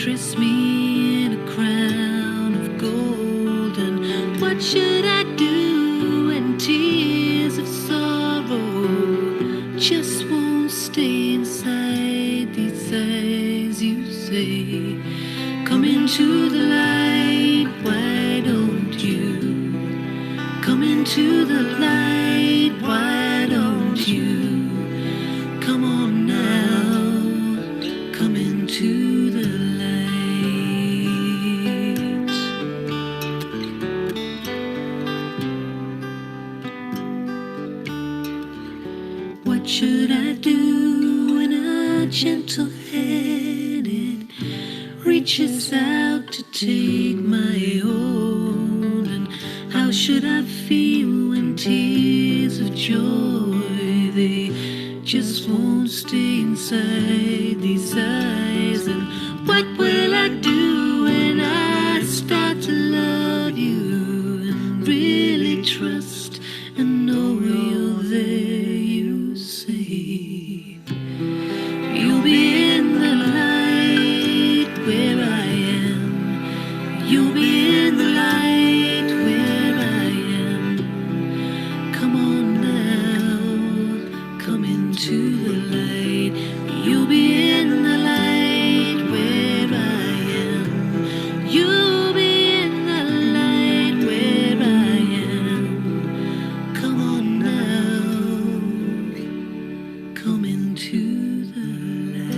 dress me in a crown of gold. And what should I do when tears of sorrow just won't stay inside these eyes? You say, come into the light, why don't you? Come into the light, why don't you? Come on now, come into the light. What should I do when a gentle hand reaches out to take my hold? And how should I feel when tears of joy, they just won't stay inside these eyes? And what will I do when I start to love you and really trust and know you're there? You say you'll be in the light where I am. You'll be in the light where I am. Come on now, come into the light. You'll be in the light where I am. You'll be in the light where I am. Come on now, come into the light.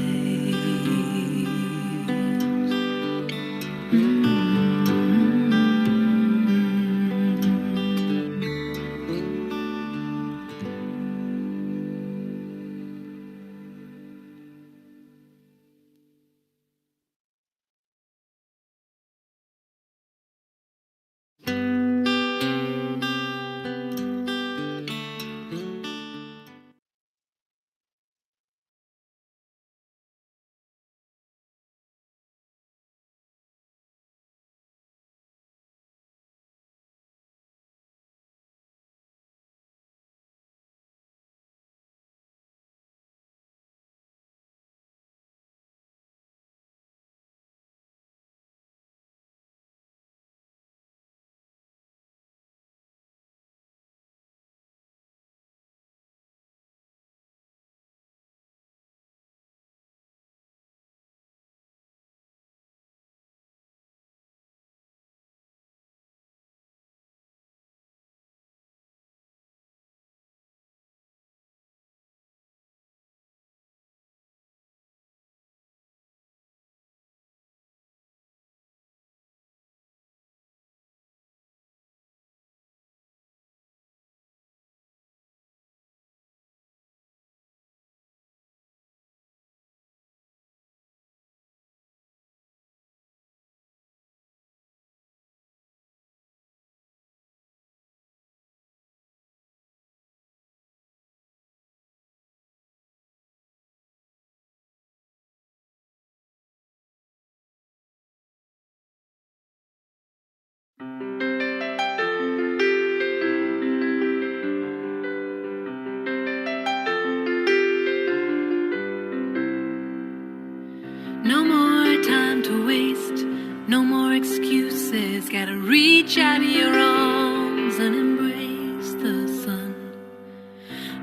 No more time to waste, no more excuses. Gotta reach out your arms and embrace the sun.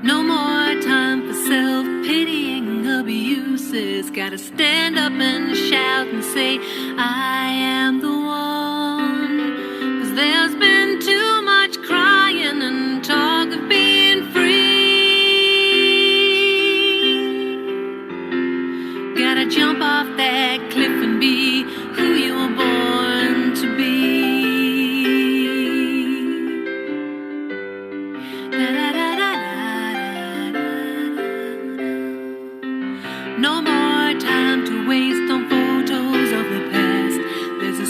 No more time for self-pitying abuses. Gotta stand up and shout and say, I am the one. 'Cause there's been too much crying and talk of being free. Gotta jump off that cliff and be who you were born to be. No more time to waste on photos of the past. There's a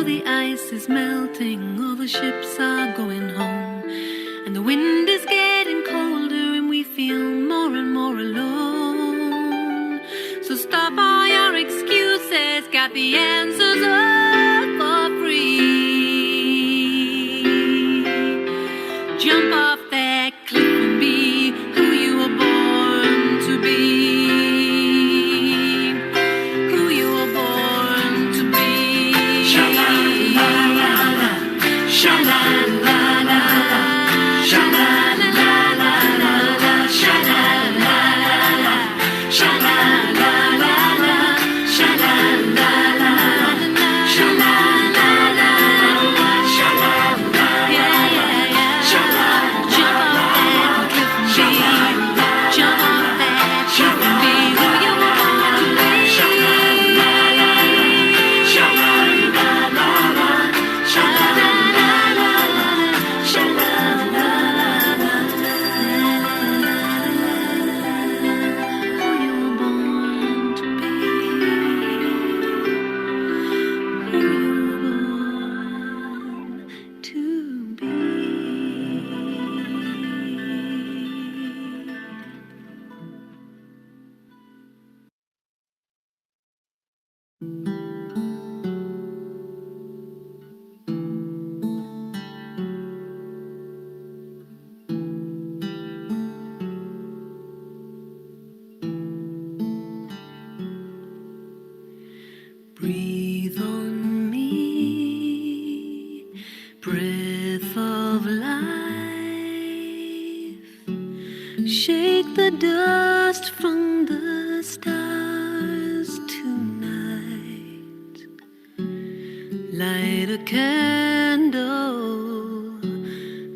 the ice is melting, all the ships are going home, and the wind is getting colder, and we feel more and more alone. So stop all your excuses, got the answers all for free. Jump off that cliff and be who you were born to be. Who you were born to be. Sha-la-la-la-la, sha-la-la-la-la, sha-la-la-la-la, sha-la-la-la-la, sha-la-la-la-la, sha-la-la-la-la, sha-la-la-la-la, sha-la-la-la, yeah, yeah, yeah. Jump off that cliff and be. Jump off that cliff and be who you were born to be. Breathe on me, breath of life. Shake the dust from the stars tonight. Light a candle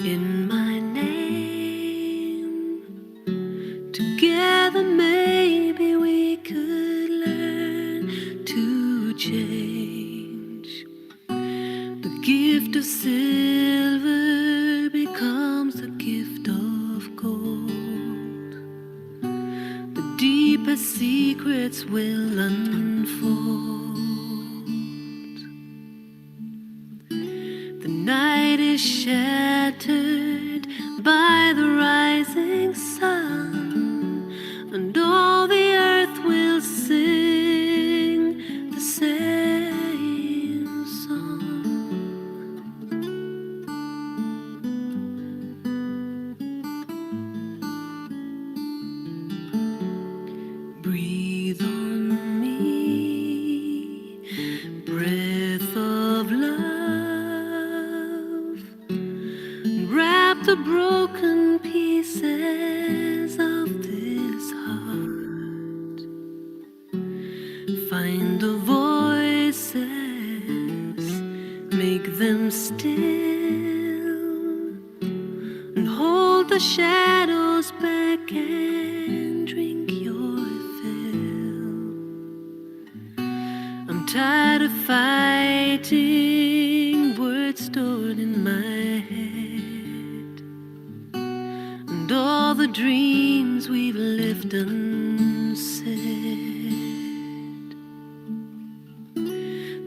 in my name. Together maybe we could learn to change. The gift of silver becomes the gift of gold. The deepest secrets will unfold. The night is shattered by the rising sun, and all the earth will sing the same song. Breathe on me, breath of love. Wrap the broken pieces of this heart. Find the voices, make them still, and hold the shadows back and drink your fill. I'm tired of fighting words stored in my head, and all the dreams we've left unsaid.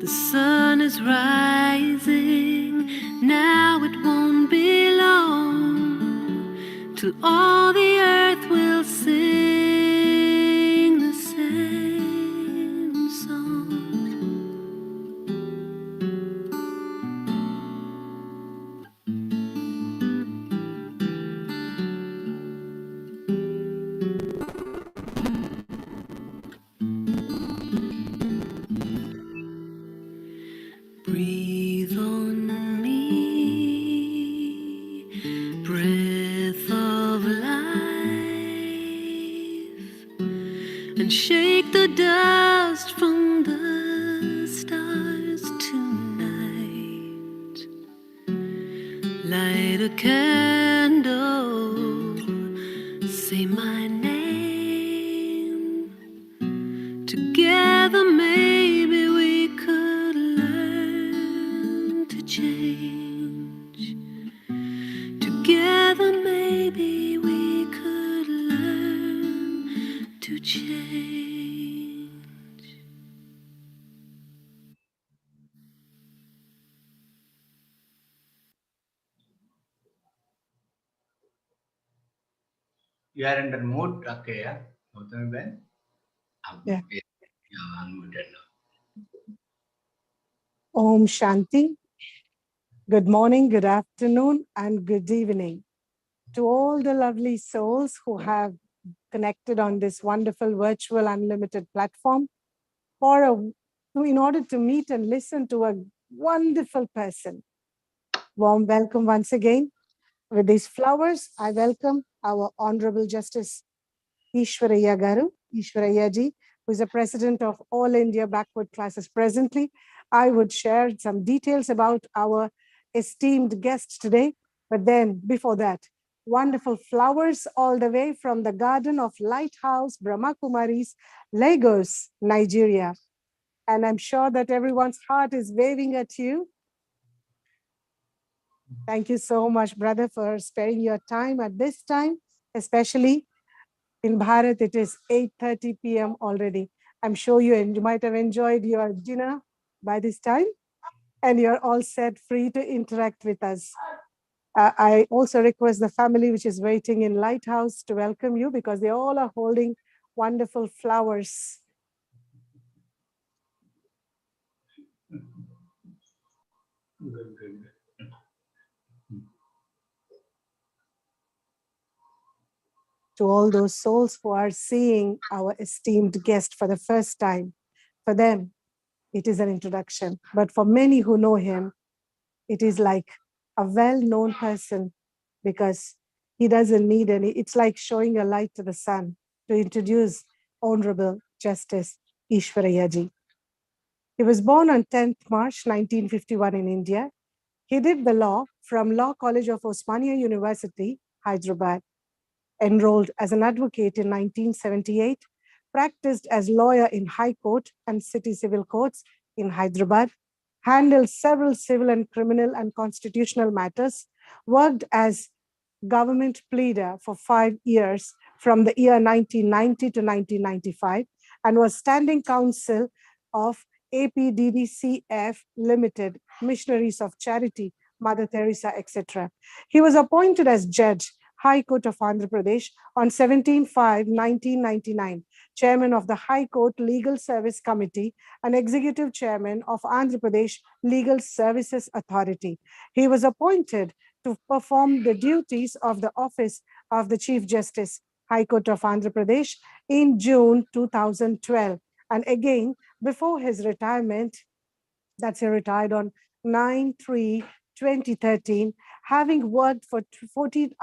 The sun is rising, now it won't be long till all the earth will sing the same song. Breathe on me, breath of life, and shake the dust from the stars tonight. Light a candle, say my name. Together maybe we could learn to change. Together maybe we could learn to change. You are under mute. Okay, yeah. Gautami Ben? Yeah. Okay. Yeah, unmuted now. Om Shanti. Good morning, good afternoon, and good evening to all the lovely souls who have connected on this wonderful virtual unlimited platform in order to meet and listen to a wonderful person. Warm welcome once again. With these flowers, I welcome our Honorable Justice Eswaraiah Garu, Eswaraiah ji, who is the president of All India Backward Classes presently. I would share some details about our esteemed guest today. But then, before that, wonderful flowers all the way from the garden of Lighthouse Brahma Kumaris, Lagos, Nigeria. And I'm sure that everyone's heart is waving at you. Thank you so much, brother, for sparing your time at this time, especially in Bharat, it is 8:30 p.m. already. I'm sure you might have enjoyed your dinner by this time, and you're all set, free to interact with us. I also request the family which is waiting in Lighthouse to welcome you because they all are holding wonderful flowers. Good, good, good. To all those souls who are seeing our esteemed guest for the first time, for them, it is an introduction. But for many who know him, it is like a well-known person because he doesn't need any. It's like showing a light to the sun to introduce Honorable Justice Eswaraiah ji. He was born on 10th March 1951 in India. He did the law from Law College of Osmania University, Hyderabad, enrolled as an advocate in 1978, practiced as lawyer in High Court and City Civil Courts in Hyderabad, handled several civil and criminal and constitutional matters, worked as government pleader for 5 years from the year 1990 to 1995 and was standing counsel of APDDCF Limited, Missionaries of Charity, Mother Teresa, etc. He was appointed as judge, High Court of Andhra Pradesh on 17/5/1999, chairman of the High Court Legal Service Committee and executive chairman of Andhra Pradesh Legal Services Authority. He was appointed to perform the duties of the office of the Chief Justice, High Court of Andhra Pradesh in June 2012. And again, before his retirement, that's he retired on 9/3/2013, having worked for 14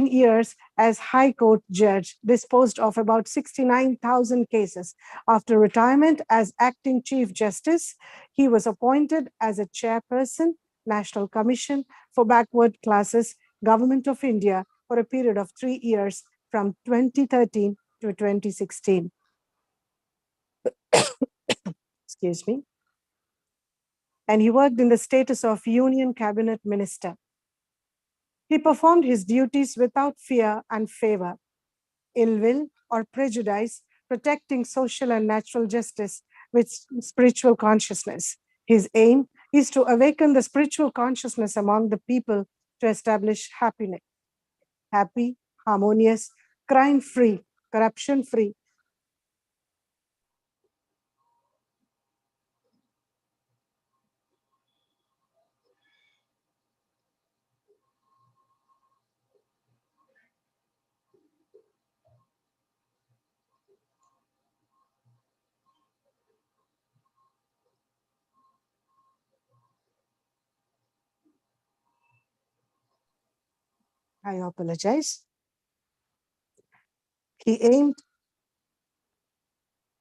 years as High Court judge, disposed of about 69,000 cases. After retirement as acting Chief Justice, he was appointed as a chairperson, National Commission for Backward Classes, Government of India, for a period of 3 years from 2013 to 2016. Excuse me. And he worked in the status of Union Cabinet Minister. He performed his duties without fear and favor, ill will, or prejudice, protecting social and natural justice with spiritual consciousness. His aim is to awaken the spiritual consciousness among the people to establish happiness, happy, harmonious, crime-free, corruption-free. I apologize. He aimed,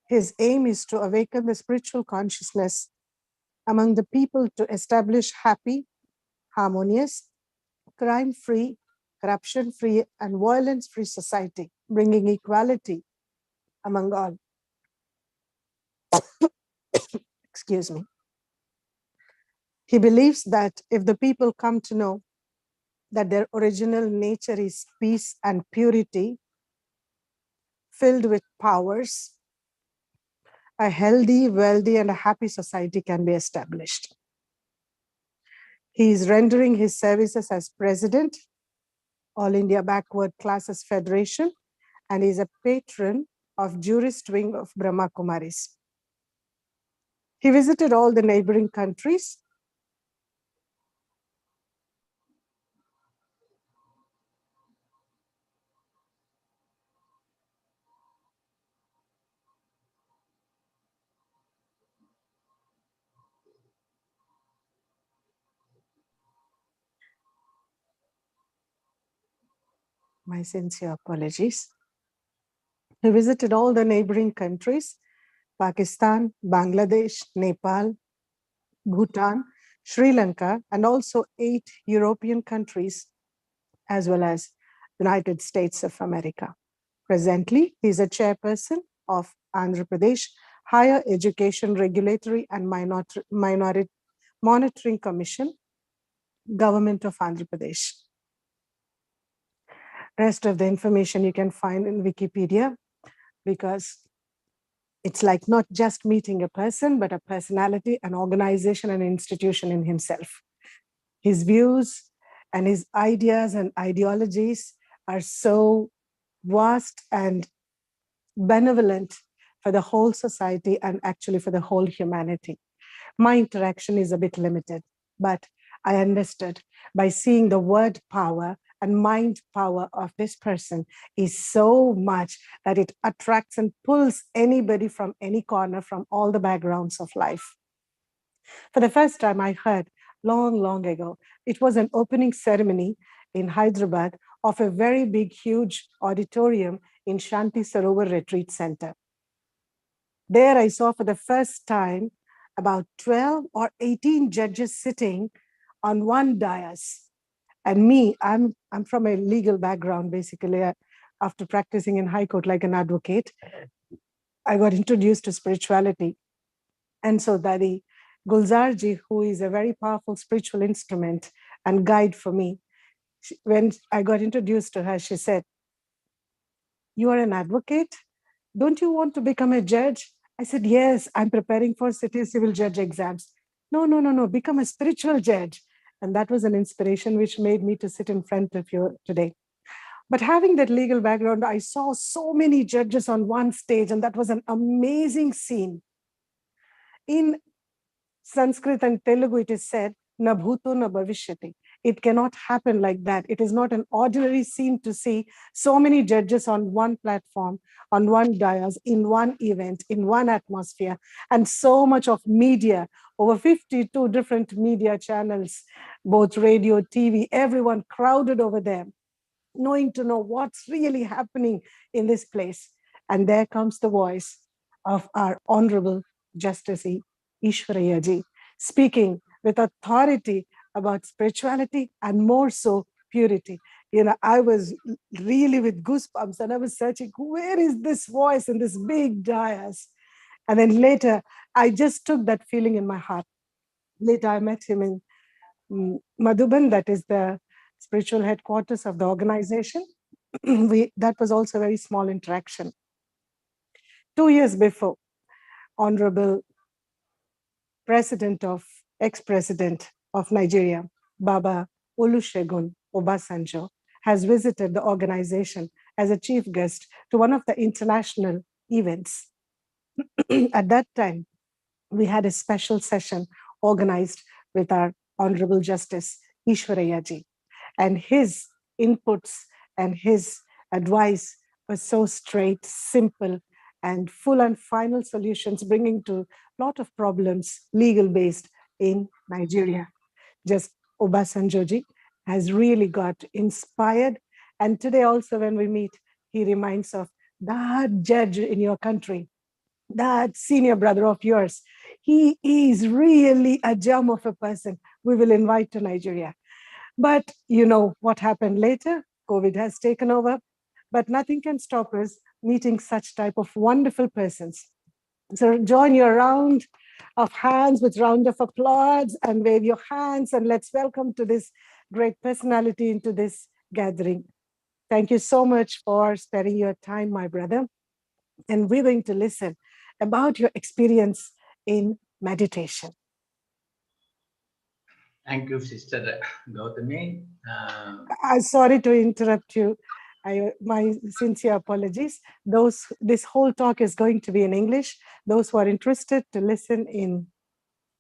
his aim is to awaken the spiritual consciousness among the people to establish happy, harmonious, crime-free, corruption-free, and violence-free society, bringing equality among all. Excuse me. He believes that if the people come to know that their original nature is peace and purity, filled with powers, a healthy, wealthy, and a happy society can be established. He is rendering his services as president All India Backward Classes Federation, and is a patron of jurist wing of Brahma Kumaris. He visited all the neighboring countries. My sincere apologies. He visited all the neighboring countries, Pakistan, Bangladesh, Nepal, Bhutan, Sri Lanka, and also 8 European countries, as well as United States of America. Presently, he is a chairperson of Andhra Pradesh Higher Education Regulatory and Minority Monitoring Commission, Government of Andhra Pradesh. Rest of the information you can find in Wikipedia, because it's like not just meeting a person, but a personality, an organization, an institution in himself. His views and his ideas and ideologies are so vast and benevolent for the whole society and actually for the whole humanity. My interaction is a bit limited, but I understood by seeing the word power and mind power of this person is so much that it attracts and pulls anybody from any corner, from all the backgrounds of life. For the first time, I heard long ago, it was an opening ceremony in Hyderabad of a very big, huge auditorium in Shanti Sarovar Retreat Center. There I saw for the first time about 12 or 18 judges sitting on one dais. And me, I'm from a legal background, basically. After practicing in High Court like an advocate, I got introduced to spirituality. And so Dadi Gulzarji, who is a very powerful spiritual instrument and guide for me, when I got introduced to her, she said, "You are an advocate? Don't you want to become a judge?" I said, "Yes, I'm preparing for city civil judge exams." No, become a spiritual judge. And that was an inspiration which made me to sit in front of you today. But having that legal background, I saw so many judges on one stage, and that was an amazing scene. In Sanskrit and Telugu, it is said, "Na bhuto na bhavishyati." It cannot happen like that. It is not an ordinary scene to see so many judges on one platform, on one dais, in one event, in one atmosphere, and so much of media, over 52 different media channels, both radio, TV, everyone crowded over there, knowing to know what's really happening in this place. And there comes the voice of our Honorable Justice Eswaraiah ji, speaking with authority about spirituality and more so purity. I was really with goosebumps, and I was searching, where is this voice in this big dais? And then later, I just took that feeling in my heart. Later, I met him in Madhuban, that is the spiritual headquarters of the organization. That was also a very small interaction. 2 years before, Honorable ex-president of Nigeria, Baba Olusegun Obasanjo, has visited the organization as a chief guest to one of the international events. At that time, we had a special session organized with our Honorable Justice Eswaraiah ji. And his inputs and his advice was so straight, simple, and full and final solutions, bringing to a lot of problems, legal-based, in Nigeria. Just Obasanjoji has really got inspired. And today also when we meet, he reminds of that judge in your country, that senior brother of yours. He is really a gem of a person we will invite to Nigeria. But you know what happened later? COVID has taken over, but nothing can stop us meeting such type of wonderful persons. So join your round of hands with round of applause and wave your hands, and let's welcome to this great personality into this gathering. Thank you so much for sparing your time, my brother. And we're going to listen about your experience in meditation. Thank you, Sister Gautami. I'm sorry to interrupt you. My sincere apologies. This whole talk is going to be in English. Those who are interested to listen in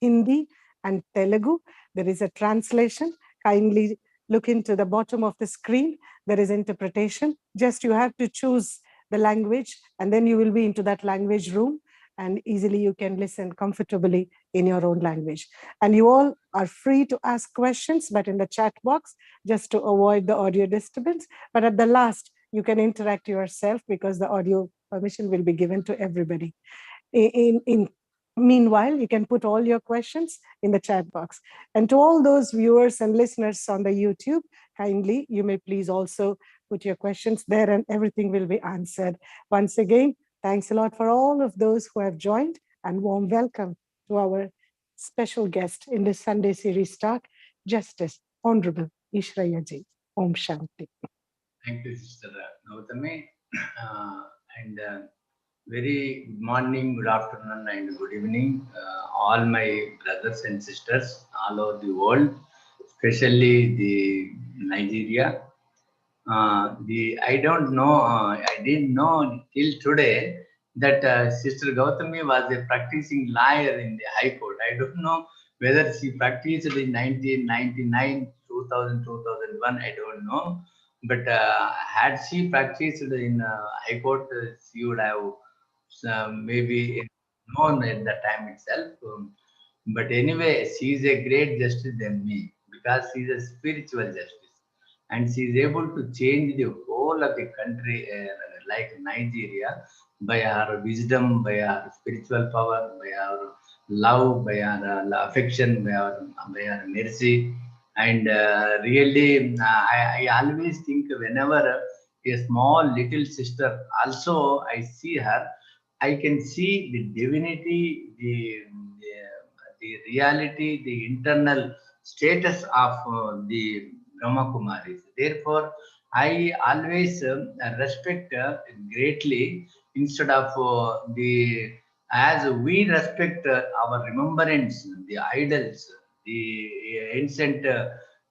Hindi and Telugu, there is a translation. Kindly look into the bottom of the screen. There is interpretation. Just you have to choose the language, and then you will be into that language room, and easily you can listen comfortably in your own language. And you all are free to ask questions, but in the chat box, just to avoid the audio disturbance. But at the last, you can interact yourself because the audio permission will be given to everybody. In Meanwhile, you can put all your questions in the chat box. And to all those viewers and listeners on the YouTube, kindly, you may please also put your questions there and everything will be answered. Once again, thanks a lot for all of those who have joined, and warm welcome to our special guest in this Sunday series talk, Justice Honorable Eswaraiah Ji. Om Shanti. Thank you, Sister Gautami. And very good morning, good afternoon, and good evening, all my brothers and sisters all over the world, especially the Nigeria. The I don't know, I didn't know till today that Sister Gautami was a practicing lawyer in the High Court. I don't know whether she practiced in 1999, 2000, 2001. I don't know. But had she practiced in High Court, she would have maybe known at the time itself. But anyway, she is a great justice than me because she is a spiritual justice and she is able to change the whole of the country, like Nigeria, by her wisdom, by her spiritual power, by her love, by her affection, by her mercy. And really, I always think whenever a small little sister, also I see her, I can see the divinity, the reality, the internal status of the Brahma Kumaris. Therefore, I always respect greatly instead of the as we respect our remembrance, the idols, the ancient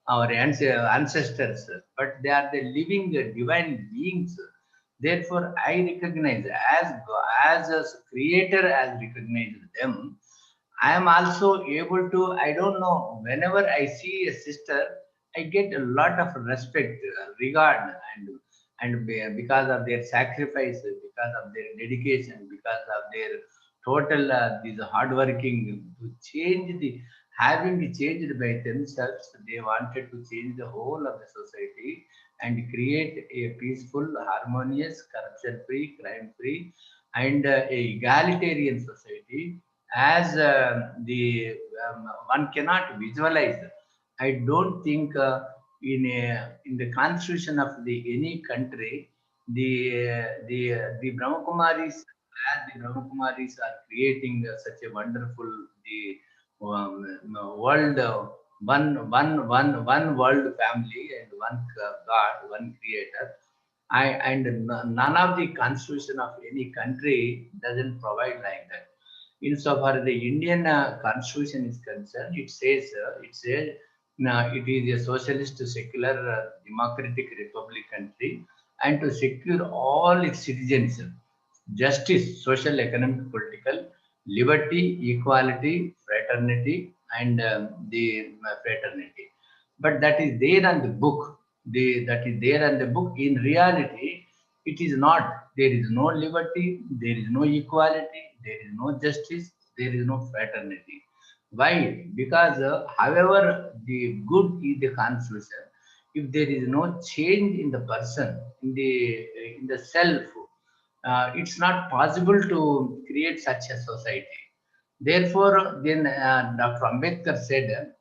our ancestors, but they are the living divine beings. Therefore, I recognize as a creator as recognized them. I am also able to, I don't know, whenever I see a sister, I get a lot of respect, regard, because of their sacrifice, because of their dedication, because of their total this hardworking to change the having changed by themselves, they wanted to change the whole of the society and create a peaceful, harmonious, corruption-free, crime-free, and a egalitarian society as the one cannot visualize. I don't think in the constitution of the any country the Brahma Kumaris, as the Brahma Kumaris are creating such a wonderful the world, one world family and one God, one creator. None of the constitution of any country doesn't provide like that. Insofar as the Indian constitution is concerned, it is a socialist, secular, democratic republic country, and to secure all its citizens justice, social, economic, political, liberty, equality, fraternity, and the fraternity. But that is there on the book. That is there on the book. In reality, it is not. There is no liberty. There is no equality. There is no justice. There is no fraternity. Why? Because however the good is the constitution, if there is no change in the person, in the self, it's not possible to create such a society. Therefore, then Dr. Ambedkar said,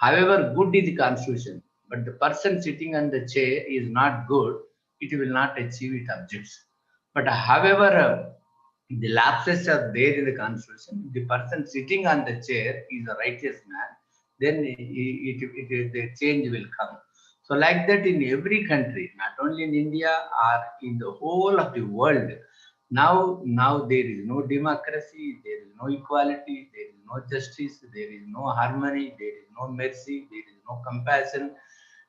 however good is the constitution, but the person sitting on the chair is not good, it will not achieve its objects. But however, the lapses are there in the constitution, the person sitting on the chair is a righteous man, then the change will come. So like that in every country, not only in India or in the whole of the world, now there is no democracy, there is no equality, there is no justice, there is no harmony, there is no mercy, there is no compassion,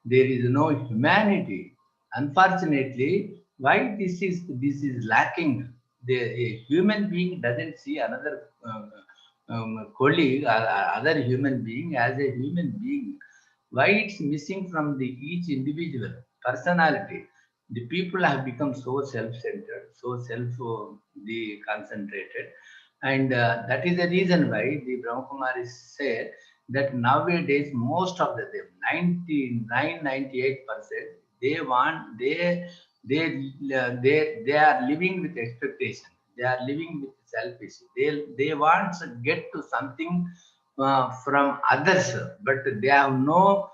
there is no humanity. Unfortunately, why this is lacking? A human being doesn't see another colleague or other human being as a human being. Why it's missing from the each individual personality? The people have become so self-centered, so self the concentrated, and that is the reason why the Brahma Kumaris said that nowadays most of the them 98%, they want they are living with expectation, they are living with selfish, they want to get to something from others, but they have no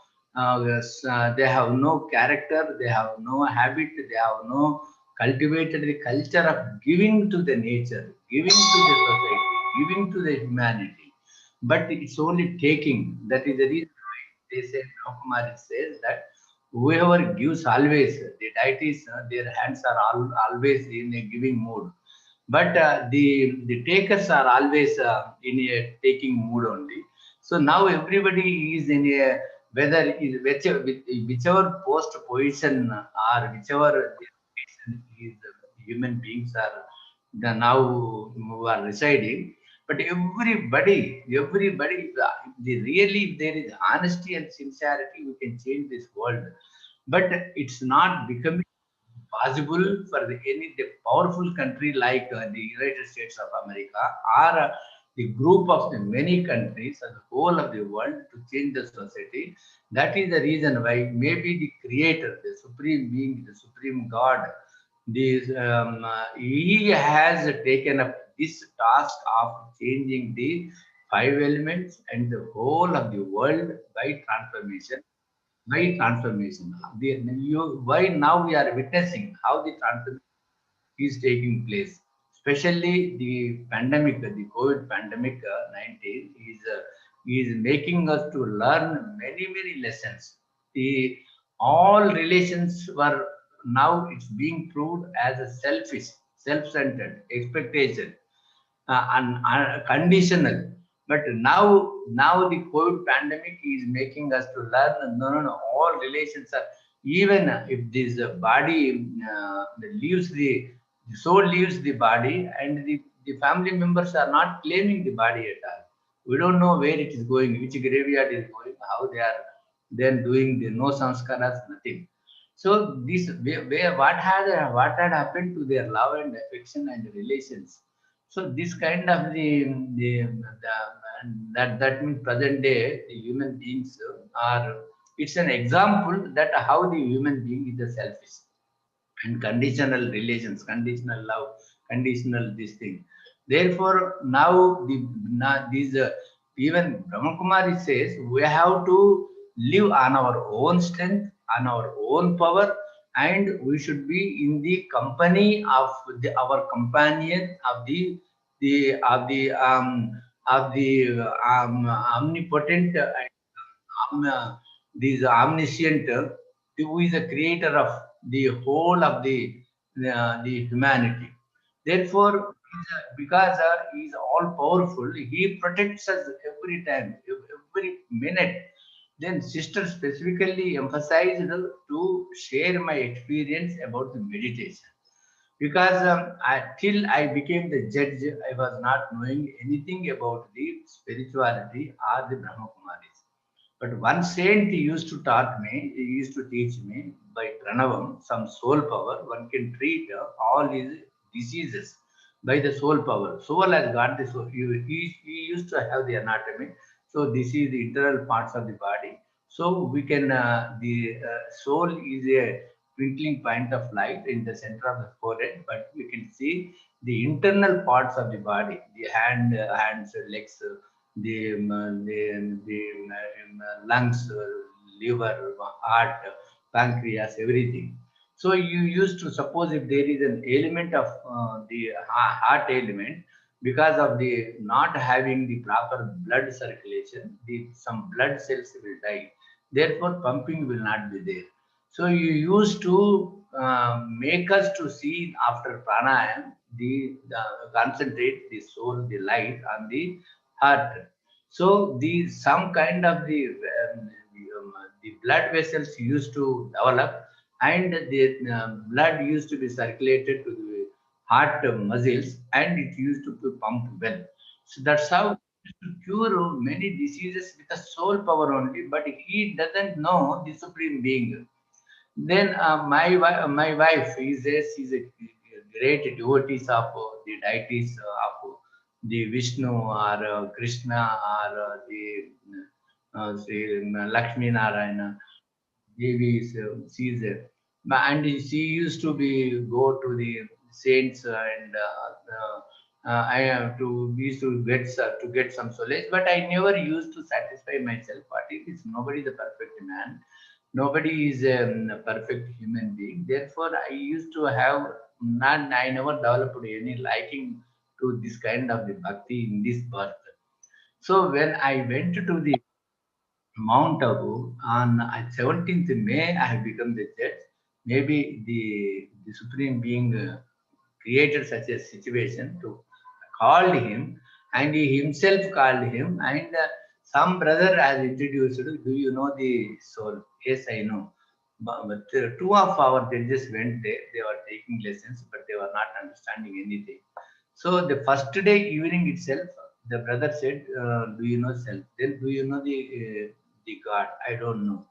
character, they have no habit, they have no cultivated the culture of giving to the nature, giving to the society, giving to the humanity, but it's only taking. That is the reason why they say, Brahma says that whoever gives always, the deities, their hands are always in a giving mood, but the takers are always in a taking mood only. So now everybody is in a, whether is whichever post position or whichever position is human beings are the now who are residing, but everybody, the really if there is honesty and sincerity, we can change this world, but it's not becoming possible for any the powerful country like the United States of America, or the group of the many countries or the whole of the world to change the society. That is the reason why maybe the Creator, the Supreme Being, the Supreme God, he has taken up this task of changing the five elements and the whole of the world by transformation. Why transformation? Why now we are witnessing how the transformation is taking place? Especially the pandemic, the COVID pandemic 19 is making us to learn many lessons. The all relations were now it's being proved as a selfish, self-centered expectation, and conditional. But now the COVID pandemic is making us to learn. No. All relations are, even if this body leaves the soul leaves the body, and the family members are not claiming the body at all. We don't know where it is going, which graveyard is going, how they are then doing the no sanskaras, nothing. So this where what had happened to their love and affection and relations. So this kind of the that means present day the human beings are, it's an example that how the human being is a selfish and conditional relations, conditional love, conditional this thing. Therefore, now these even Brahma Kumari says we have to live on our own strength, on our own power, and we should be in the company of our companion of the omnipotent and this omniscient, who is the creator of the whole of the humanity. Therefore, because he is all powerful, he protects us every time, every minute. Then sister specifically emphasized to share my experience about the meditation, because till I became the judge, I was not knowing anything about the spirituality or the Brahma Kumaris. But one saint used to taught me, he used to teach me by pranavam, some soul power, one can treat all his diseases by the soul power. Soul has got the soul. He used to have the anatomy. So this is the internal parts of the body. So we can, the soul is a twinkling point of light in the center of the forehead, but we can see the internal parts of the body, the hands, legs, the lungs, liver, heart, pancreas, everything. So you used to suppose if there is an element of the heart element, because of the not having the proper blood circulation, the some blood cells will die. Therefore, pumping will not be there. So you used to make us to see after pranayam the concentrate the soul, the light on the heart. So the some kind of the blood vessels used to develop, and the blood used to be circulated to the heart muscles, and it used to be pumped well. So that's how to cure many diseases with the soul power only, but he doesn't know the supreme being. Then my wife is a she's a great devotees of the deities of the Vishnu or Krishna or the say, Lakshmi Narayana. Devi is she's and she used to be go to the saints I have to we used to get some solace, but I never used to satisfy myself. What it is, nobody is a perfect man, nobody is a perfect human being. Therefore, I used to have not I never developed any liking to this kind of the bhakti in this birth. So when I went to the Mount Abu on 17th May, I have become the judge. Maybe the Supreme Being created such a situation to called him, and he himself called him, and some brother has introduced, do you know the soul? Yes, I know. But two of our judges went there, they were taking lessons, but they were not understanding anything. So the first day evening itself, the brother said, "Do you know self? Then do you know the God? I don't know."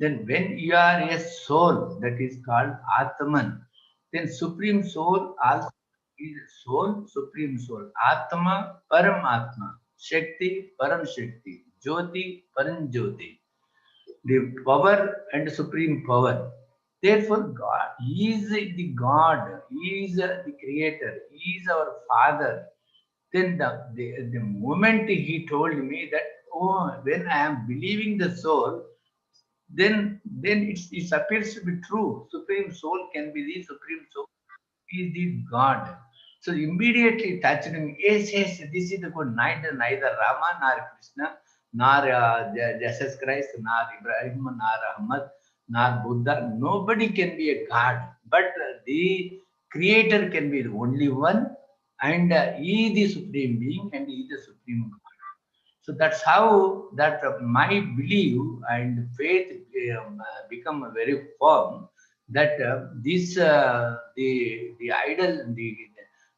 Then when you are a soul, that is called Atman, then supreme soul also is soul, supreme soul. Atma, Paramatma, Shakti, Param Shakti, Jyoti, Param Jyoti, the power and supreme power. Therefore, God He is the God, He is the creator, He is our Father. Then the moment He told me that, oh, when I am believing the soul, then it appears to be true. Supreme soul can be the supreme soul, is the God. So immediately touched him. Yes, yes, this is the good. Neither Rama nor Krishna, nor Jesus Christ, nor Ibrahim, nor Ahmad, nor Buddha. Nobody can be a God, but the Creator can be the only one, and He is the supreme being, and He is the supreme God. So that's how that my belief and faith become very firm that this the idol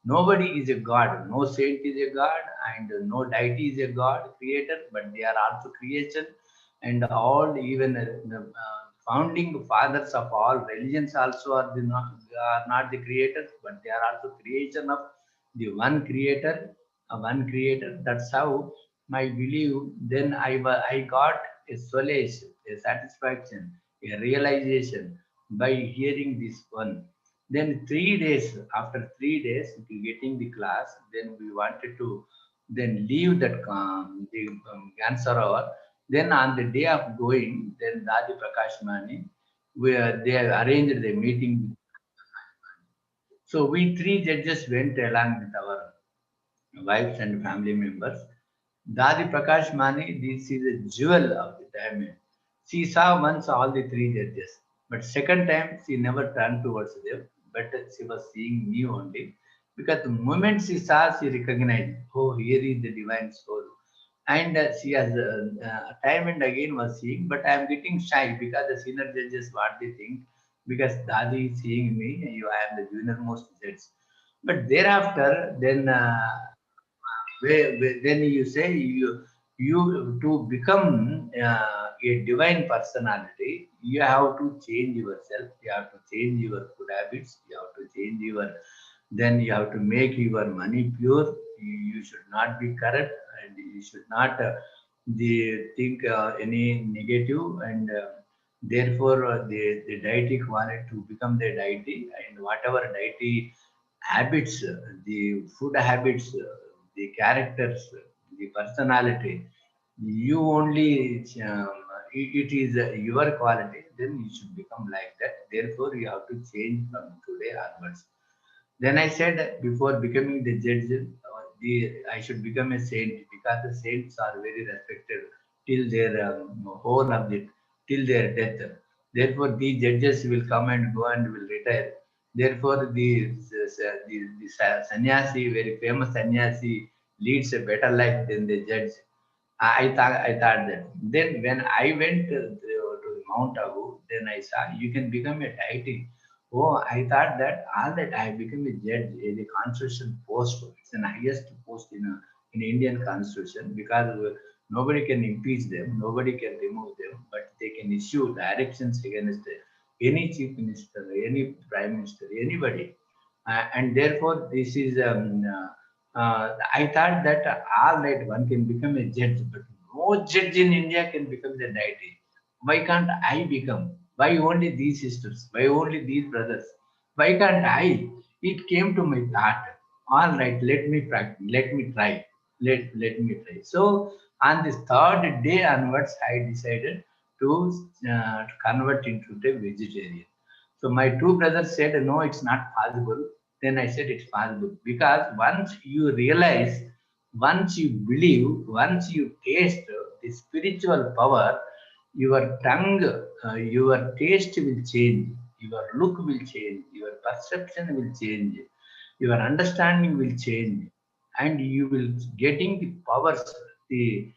nobody is a god, no saint is a god, and no deity is a god creator, but they are also creation, and all even the founding fathers of all religions also are not the creators, but they are also creation of the one creator, one creator. That's how my belief. Then I got a solace, a satisfaction, a realization by hearing this one. Then 3 days, after 3 days, to getting the class, then we wanted to then leave that the Gansarovar. Then on the day of going, then Dadi Prakash Mani, they have arranged the meeting. So we three judges went along with our wives and family members. Dadi Prakash Mani, this is a jewel of the diamond. She saw once all the three judges, but second time she never turned towards them, but she was seeing me only. Because the moment she saw, she recognized, oh, here is the divine soul. And she has time and again was seeing, but I am getting shy because the senior judges what they think, because Dadi is seeing me, I am the junior most judge. But thereafter, then then you say you to become a divine personality, you have to change yourself, you have to change your food habits, you have to change your, then you have to make your money pure. You should not be corrupt, and you should not think any negative, and therefore the deity wanted to become the deity, and whatever deity habits, the food habits, the characters, the personality, you only, it is your quality, then you should become like that. Therefore, you have to change from today onwards. Then I said before becoming the judge, I should become a saint, because the saints are very respected till their whole of the till their death. Therefore, the judges will come and go and will retire. Therefore, the sannyasi, very famous sannyasi, leads a better life than the judge. I thought that. Then when I went to Mount Abu, then I saw you can become a deity. Oh, I thought that all that I became a judge, the constitution post. It's the highest post in Indian constitution because nobody can impeach them, nobody can remove them, but they can issue directions against any chief minister, any prime minister, anybody. And therefore, this is I thought that all right, one can become a judge, but no judge in India can become the deity. Why can't I become? Why only these sisters? Why only these brothers? Why can't I? It came to my thought. All right, let me practice. Let me try. Let me try. So on this third day onwards, I decided to convert into a vegetarian. So my two brothers said, no, it's not possible. Then I said, it's possible. Because once you realize, once you believe, once you taste the spiritual power, your tongue, your taste will change, your look will change, your perception will change, your understanding will change, and you will getting the powers, the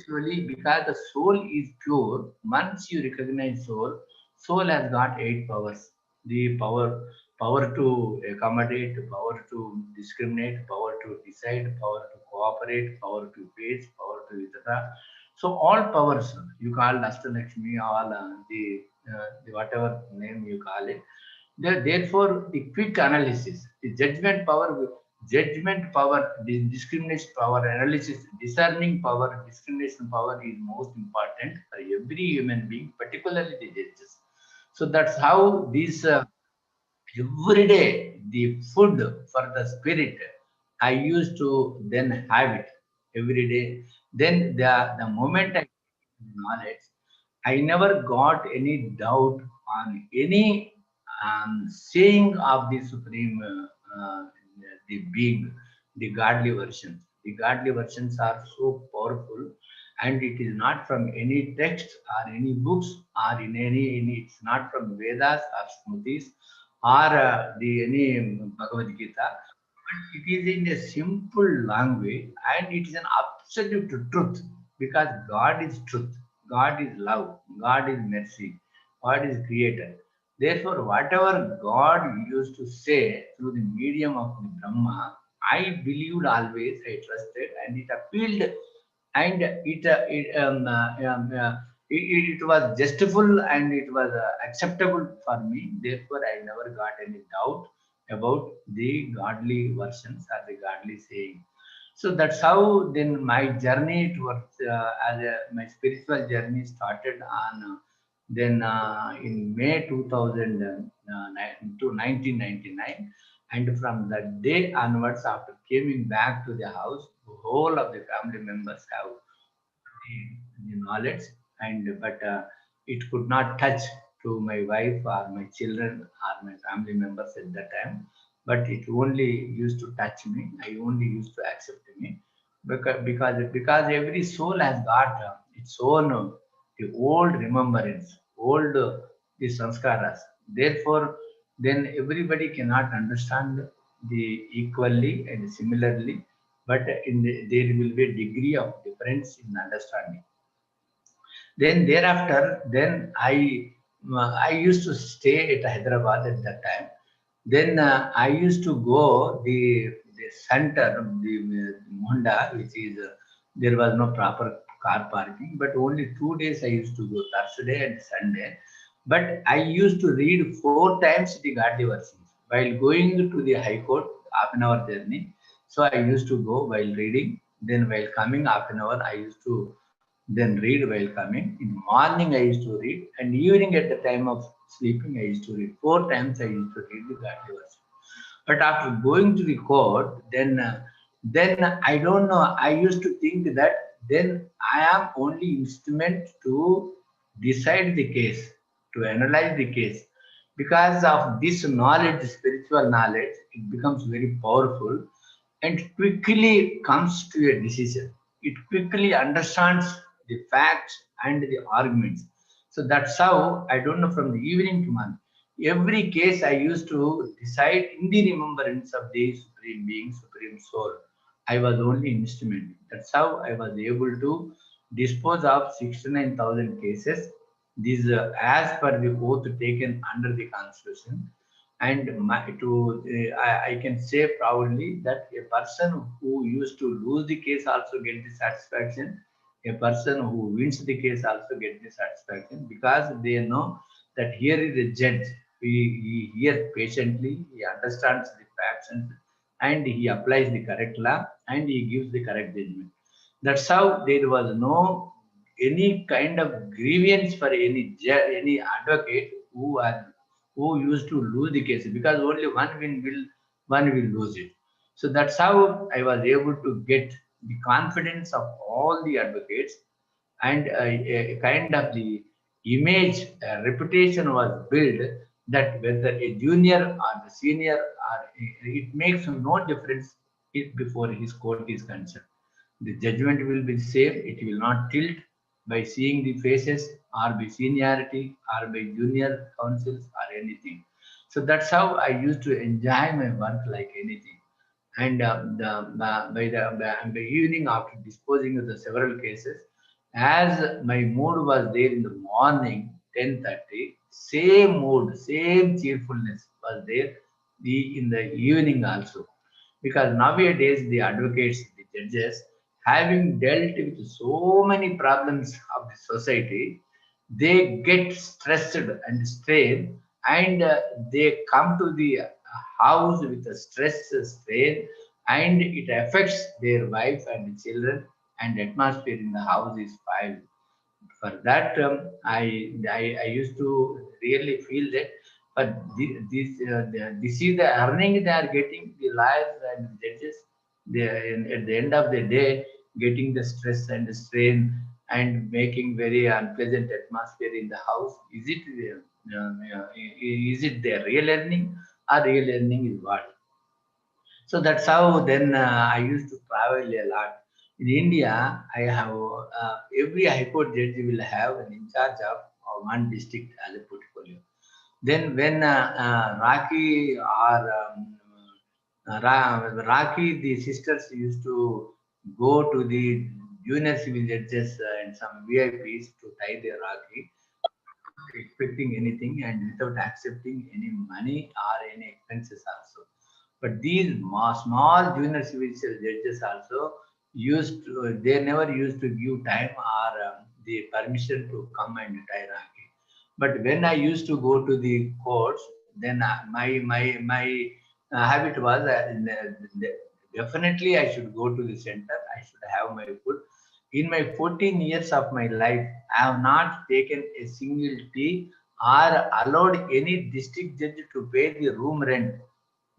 slowly because the soul is pure. Once you recognize soul, soul has got 8 powers. The power to accommodate, power to discriminate, power to decide, power to cooperate, power to face, power to etc. So all powers you call Ashtalakshmi, all the whatever name you call it. Therefore, the quick analysis, the judgment power, the discrimination power, analysis, discerning power, discrimination power is most important for every human being, particularly the judges. So that's how these every day the food for the spirit I used to then have it every day. Then the moment I get knowledge, I never got any doubt on any saying of the supreme the being, the godly versions. The godly versions are so powerful, and it is not from any text or any books or in any it's not from Vedas or Smritis or the any Bhagavad Gita, but it is in a simple language and it is an absolute truth because God is truth, God is love, God is mercy, God is creator. Therefore, whatever God used to say through the medium of the Brahma, I believed always, I trusted, and it appealed, and it was justful and it was acceptable for me. Therefore, I never got any doubt about the godly versions or the godly saying. So that's how then my journey towards my spiritual journey started on then in May 1999, and from that day onwards, after coming back to the house, the whole of the family members have the knowledge, and but it could not touch to my wife or my children or my family members at that time, but it only used to touch me. I only used to accept me because every soul has got its own the old remembrance, old the sanskaras. Therefore, then everybody cannot understand the equally and similarly, but there will be a degree of difference in understanding. Then thereafter, then I used to stay at Hyderabad at that time. Then I used to go the center of the Honda, which is there was no proper car parking, but only 2 days I used to go, Thursday and Sunday. But I used to read 4 times the Gandhi versions while going to the High Court, half an hour journey. So I used to go while reading. Then while coming half an hour, I used to then read while coming. In morning, I used to read, and evening at the time of sleeping, I used to read. 4 times I used to read the Gandhi verse. But after going to the court, then I don't know. I used to think that then I am only instrument to decide the case, to analyze the case. Because of this knowledge, spiritual knowledge, it becomes very powerful and quickly comes to a decision. It quickly understands the facts and the arguments. So that's how I don't know from the evening to morning. Every case I used to decide in the remembrance of the Supreme Being, Supreme Soul. I was only instrument. That's how I was able to dispose of 69,000 cases. These as per the oath taken under the constitution. And I can say proudly that a person who used to lose the case also get the satisfaction. A person who wins the case also get the satisfaction, because they know that here is a judge. He hears patiently, he understands the facts, and he applies the correct law, and he gives the correct judgment. That's how there was no any kind of grievance for any advocate who used to lose the case, because only one will lose it. So that's how I was able to get the confidence of all the advocates, and a kind of the image reputation was built, that whether a junior or the senior, or it makes no difference if before his court is concerned. The judgment will be the same. It will not tilt by seeing the faces, or by seniority, or by junior counsels, or anything. So that's how I used to enjoy my work like anything. And by evening, after disposing of the several cases, as my mood was there in the morning 10:30, same mood, same cheerfulness was there in the evening also. Because nowadays the advocates, the judges, having dealt with so many problems of the society, they get stressed and strained, and they come to the house with a stress, strain, and it affects their wife and children, and atmosphere in the house is spoiled. For that, I used to really feel that, but this is the earning they are getting, the lawyers and judges. They are at the end of the day getting the stress and the strain, and making very unpleasant atmosphere in the house. Is it their real earning, or real earning is what? So that's how then I used to travel a lot. In India, I have every high court judge will have an in charge of one district as a portfolio. Then when Raki or Raki, the sisters used to go to the junior civil judges and some VIPs to tie their Raki, expecting anything and without accepting any money or any expenses also. But these small junior civil judges also they never used to give time or the permission to come and tie Rakhi. But when I used to go to the courts, then my habit was definitely I should go to the center. I should have my food. In my 14 years of my life, I have not taken a single tea or allowed any district judge to pay the room rent,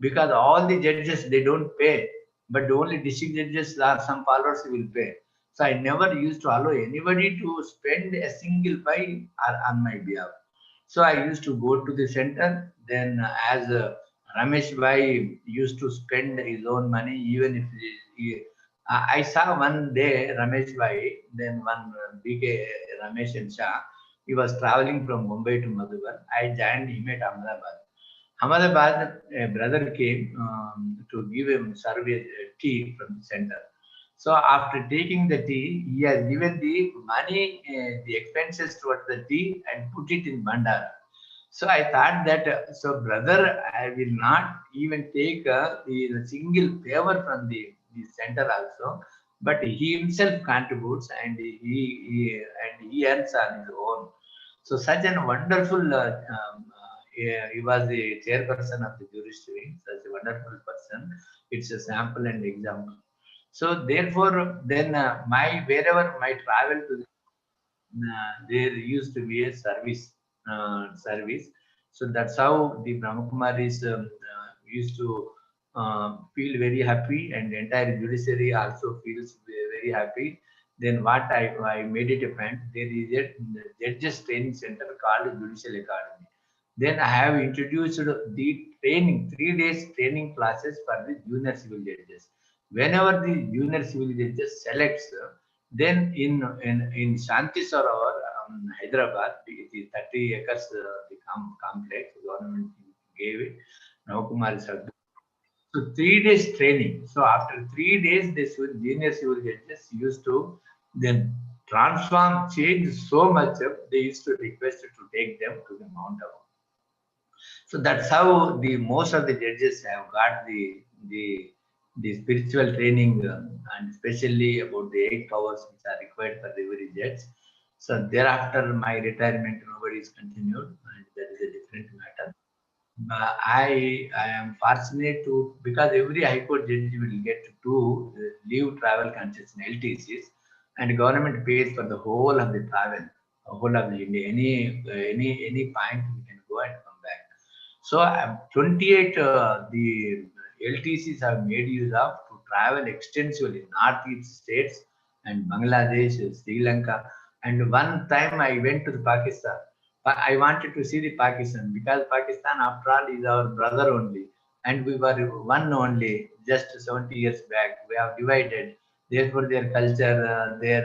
because all the judges they don't pay, but only district judges or some followers will pay. So I never used to allow anybody to spend a single pie on my behalf. So I used to go to the center. Then as Ramesh Bhai used to spend his own money, even if I saw one day Ramesh Bhai, then one BK Ramesh and Shah, he was traveling from Mumbai to Madhuban. I joined him at Ahmedabad. Ahmedabad, a brother came to give him service tea from the center. So after taking the tea, he has given the money, the expenses towards the tea, and put it in Bandara. So I thought that, so brother, I will not even take the single favor from the center also, but he himself contributes, and he earns on his own. So such a wonderful, he was the chairperson of the jurist wing, such a wonderful person. It's a sample and example. So therefore, then my wherever my travel to there used to be a service. So that's how the Brahmakumaris used to feel very happy, and the entire judiciary also feels very happy. Then what I made it a point, there is a judges training center called Judicial Academy. Then I have introduced the training, 3 days training classes for the junior civil judges. Whenever the junior civil judges selects, then in Shanti Sarovar, Hyderabad, it is 30 acres the complex, government gave it. Navakumari Sardu. So 3 days training. So after 3 days, the junior civil judges used to then transform, change so much. They used to request to take them to the Mount Abu. So that's how the most of the judges have got the spiritual training, and especially about the 8 powers which are required for every judge. So thereafter my retirement, nobody is continued, and that is a different matter. I am fortunate to, because every High Court judge will get two leave travel concession (LTCs), and government pays for the whole of the travel, whole of the India. Any point we can go and come back. So 28 the LTCs have made use of to travel extensively northeast states and Bangladesh, Sri Lanka, and one time I went to the Pakistan. I wanted to see the Pakistan because Pakistan, after all, is our brother only, and we were one only just 70 years back. We have divided. Therefore, their culture, their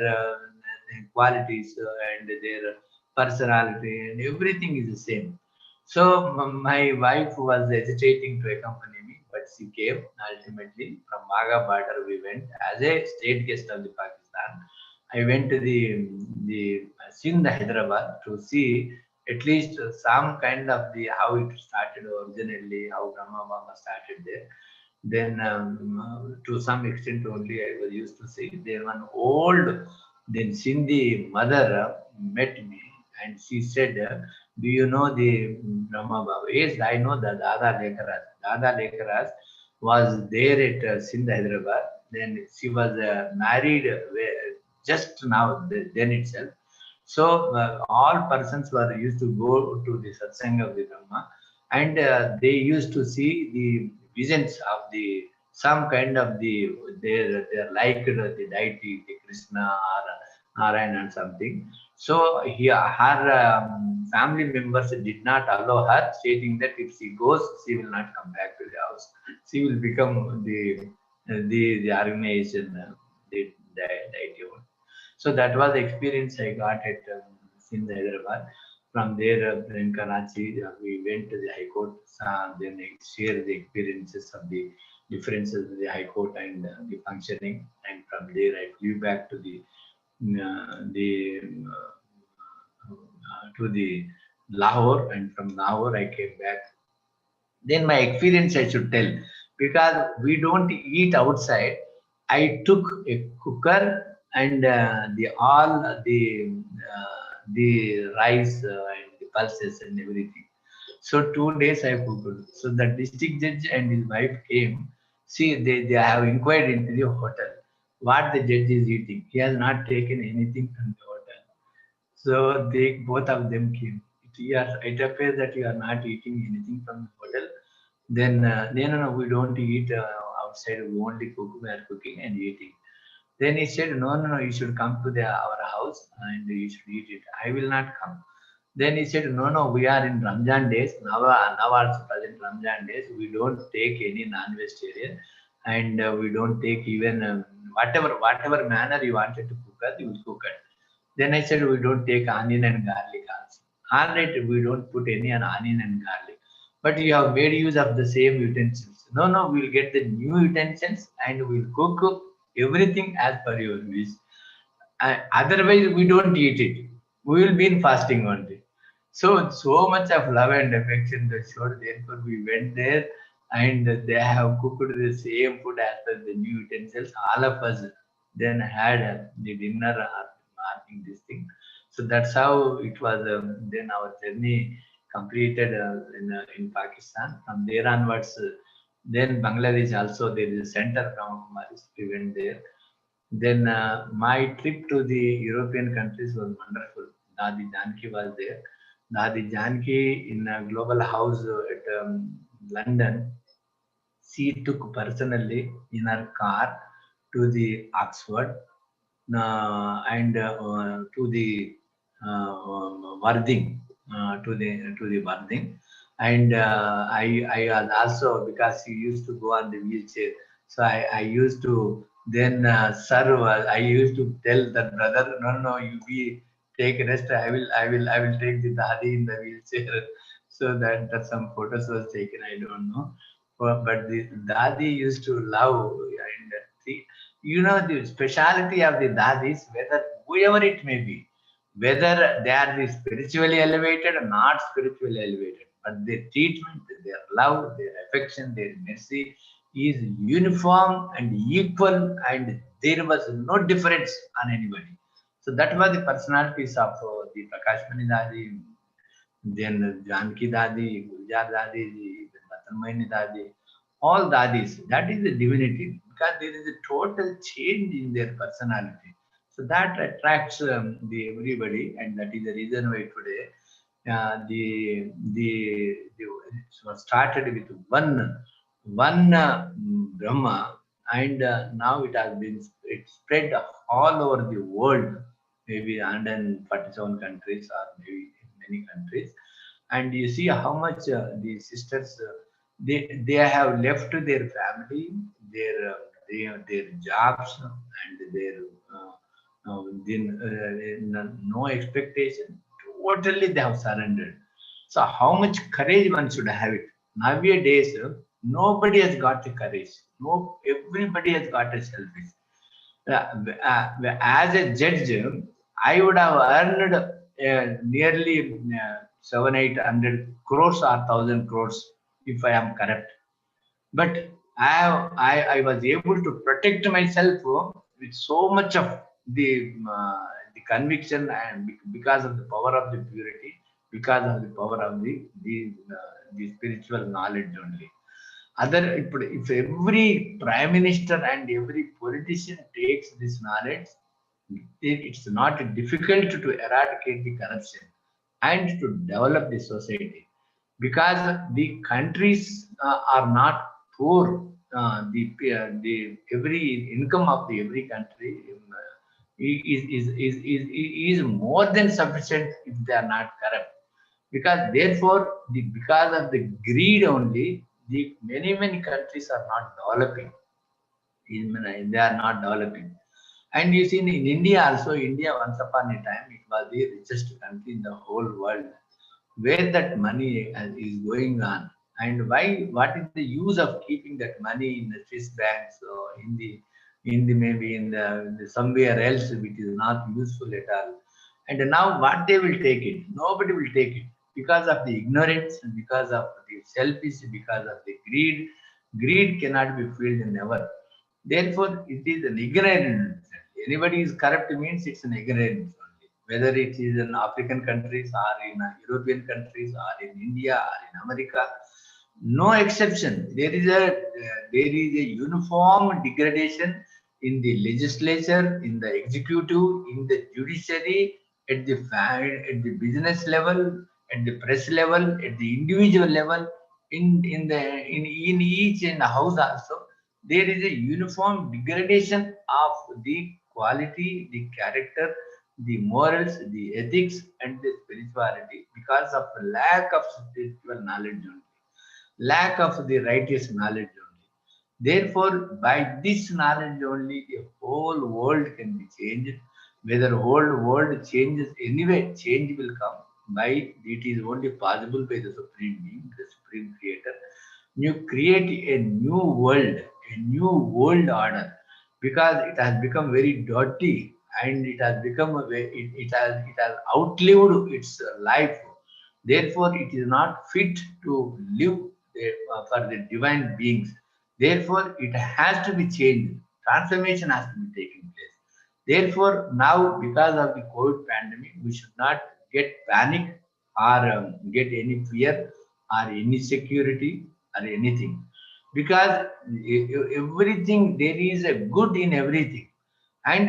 qualities, and their personality, and everything is the same. So my wife was hesitating to accompany me, but she came ultimately from Wagah border. We went as a state guest of the Pakistan. I went to the Sindh, Hyderabad, to see at least some kind of the how it started originally, how Brahma Baba started there. Then to some extent only I was used to see. Then one old then Sindhi mother met me, and she said, "Do you know the Brahma Baba?" Yes, I know the Dada Lekaras. Dada Lekaras was there at Sindh, Hyderabad. Then she was married just now, then itself. So all persons were used to go to the satsang of the Brahma, and they used to see the visions of the some kind of their like the deity, the Krishna or Narayan and something. So here her family members did not allow her, stating that if she goes, she will not come back to the house. She will become the organization, the deity. So that was the experience I got at Sindh, Hyderabad. From there, in Karachi, we went to the High Court. Then I shared the experiences of the differences of the High Court and the functioning. And from there, I flew back to the to the Lahore, and from Lahore I came back. Then my experience I should tell, because we don't eat outside. I took a cooker and the rice and the pulses and everything. So 2 days I cooked. So the district judge and his wife came. See, they have inquired into the hotel what the judge is eating. He has not taken anything from the hotel. So they both of them came. It appears that you are not eating anything from the hotel. Then no, we don't eat outside. We only cook. We are cooking and eating. Then he said, no, you should come to our house and you should eat it. I will not come. Then he said, no, we are in Ramjan days. Now also present Ramjan days. We don't take any non-vegetarian, and we don't take even whatever manner you wanted to cook it, you will cook it. Then I said, we don't take onion and garlic also. All right, we don't put any onion and garlic. But you have made use of the same utensils. No, we'll get the new utensils and we'll cook everything as per your wish. Otherwise, we don't eat it. We will be in fasting only. So much of love and affection they showed. Therefore, we went there, and they have cooked the same food as per the new utensils. All of us then had the dinner or morning this thing. So that's how it was. Then our journey completed in Pakistan. From there onwards, then Bangladesh also there is a center from Kumaris. We went there. Then my trip to the European countries was wonderful. Dadi Janki was there. Dadi Janki in a global house at London. She took personally in her car to the Oxford and to the Worthing, to the Worthing, and I was also, because she used to go on the wheelchair, so I used to then serve. I used to tell that brother, no, you be take rest. I will take the dadi in the wheelchair. So that some photos was taken. I don't know But the Dadi used to love, and the, the speciality of the Dadis, whether whoever it may be, whether they are the spiritually elevated or not spiritually elevated, but their treatment, their love, their affection, their mercy is uniform and equal, and there was no difference on anybody. So that was the personalities of the Prakashmani Dadi, then Janki Dadi, Guljar Dadi, Matanmohini Dadi, all Dadis. That is the divinity because there is a total change in their personality. So that attracts the everybody, and that is the reason why today the it was started with one Brahma, and now it spread all over the world, maybe 147 countries or maybe in many countries. And you see how much the sisters they have left their family, their jobs, and their then no expectation. Totally, they have surrendered. So, how much courage one should have it? Nowadays, nobody has got the courage. No, everybody has got a selfish. As a judge, I would have earned nearly 700-800 crores or 1,000 crores if I am correct. But I was able to protect myself with so much of the conviction, and because of the power of the purity, because of the power of the spiritual knowledge only. If every prime minister and every politician takes this knowledge, it's not difficult to eradicate the corruption and to develop the society, because the countries are not poor. The every income of the every country is more than sufficient if they are not corrupt. Because therefore, because of the greed only, the many countries are not developing. They are not developing. And you see, in India also, India once upon a time, it was the richest country in the whole world. Where that money is going on, and why? What is the use of keeping that money in the Swiss banks or in the maybe in the somewhere else, which is not useful at all? And now, what they will take it? Nobody will take it because of the ignorance, because of the selfish, because of the greed. Greed cannot be filled never. Therefore, it is an ignorance. Anybody is corrupt means it's an ignorance only. Whether it is in African countries or in European countries or in India or in America, no exception. There is a uniform degradation in the legislature, in the executive, in the judiciary, at the business level, at the press level, at the individual level, in each in the house also, there is a uniform degradation of the quality, the character, the morals, the ethics, and the spirituality because of lack of spiritual knowledge only, lack of the righteous knowledge only. Therefore, by this knowledge only, the whole world can be changed. Whether whole world changes anyway, change will come. By it is only possible by the Supreme Being, the Supreme Creator. You create a new world order, because it has become very dirty, and it has become it has outlived its life. Therefore, it is not fit to live for the divine beings. Therefore, it has to be changed. Transformation has to be taken place. Therefore, now, because of the COVID pandemic, we should not get panic or get any fear or any security or anything, because everything, there is a good in everything, and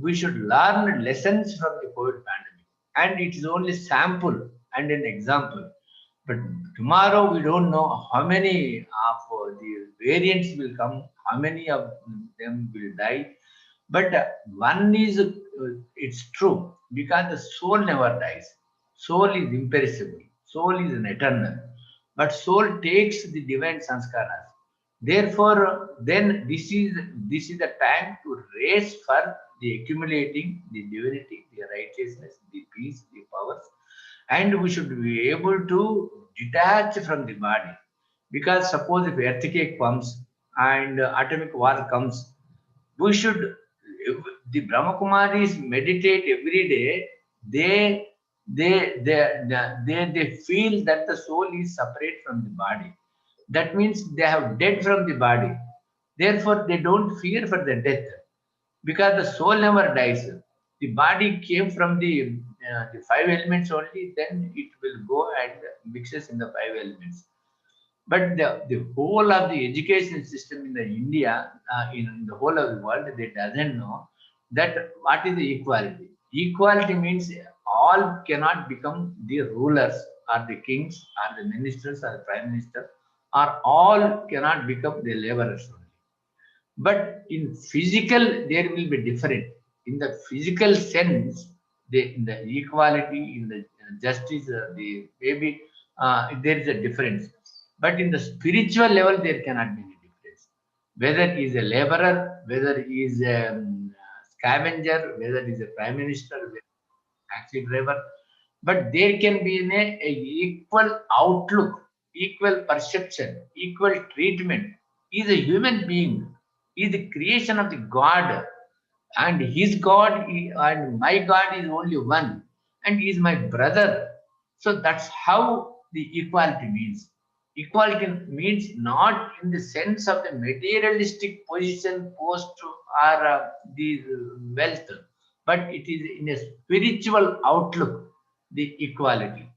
we should learn lessons from the COVID pandemic, and it is only sample and an example. But tomorrow we don't know how many of the variants will come, how many of them will die. But one is it's true, because the soul never dies. Soul is imperishable, soul is an eternal, but soul takes the divine sanskaras. Therefore, then this is the time to race for the accumulating the divinity, the righteousness, the peace, the powers, and we should be able to detach from the body. Because suppose if earthquake comes and atomic war comes, we should, the Brahma Kumaris meditate every day. They they feel that the soul is separate from the body. That means they have dead from the body. Therefore, they don't fear for the death because the soul never dies. The body came from the five elements only. Then it will go and mixes in the five elements. But the whole of the education system in the India, in the whole of the world, they doesn't know that what is the equality. Equality means all cannot become the rulers or the kings or the ministers or the prime minister, or all cannot become the laborers only. But in physical, there will be different. In the physical sense, in the equality, in the justice, the maybe there is a difference. But in the spiritual level, there cannot be any difference. Whether he is a laborer, whether he is a scavenger, whether he is a prime minister, taxi driver, but there can be a equal outlook, equal perception, equal treatment. He is a human being. He is the creation of the God, and his God and my God is only one, and he is my brother. So that's how the equality means. Equality means not in the sense of the materialistic position, post, or the wealth, but it is in a spiritual outlook, the equality,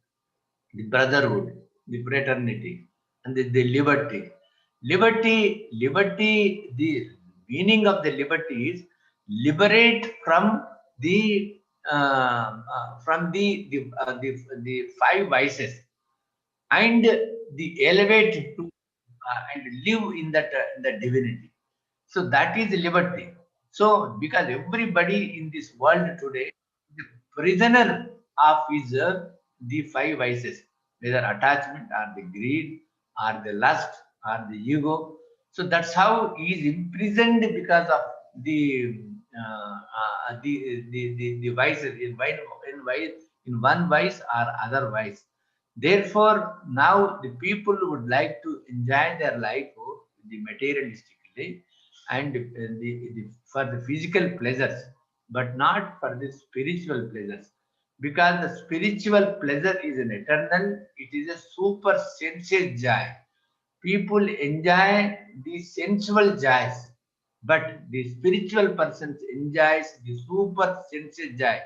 the brotherhood, the fraternity, and the liberty. The meaning of the liberty is liberate from the five vices, and the elevate to and live in the divinity. So that is liberty. So because everybody in this world today, the prisoner of his the five vices, whether attachment or the greed or the lust or the ego. So that's how he is imprisoned because of the vices in one vice or other vice. Therefore, now the people would like to enjoy their life the materialistically and for the physical pleasures, but not for the spiritual pleasures. Because the spiritual pleasure is an eternal, it is a super sensual joy. People enjoy the sensual joys, but the spiritual person enjoys the super sensual joy.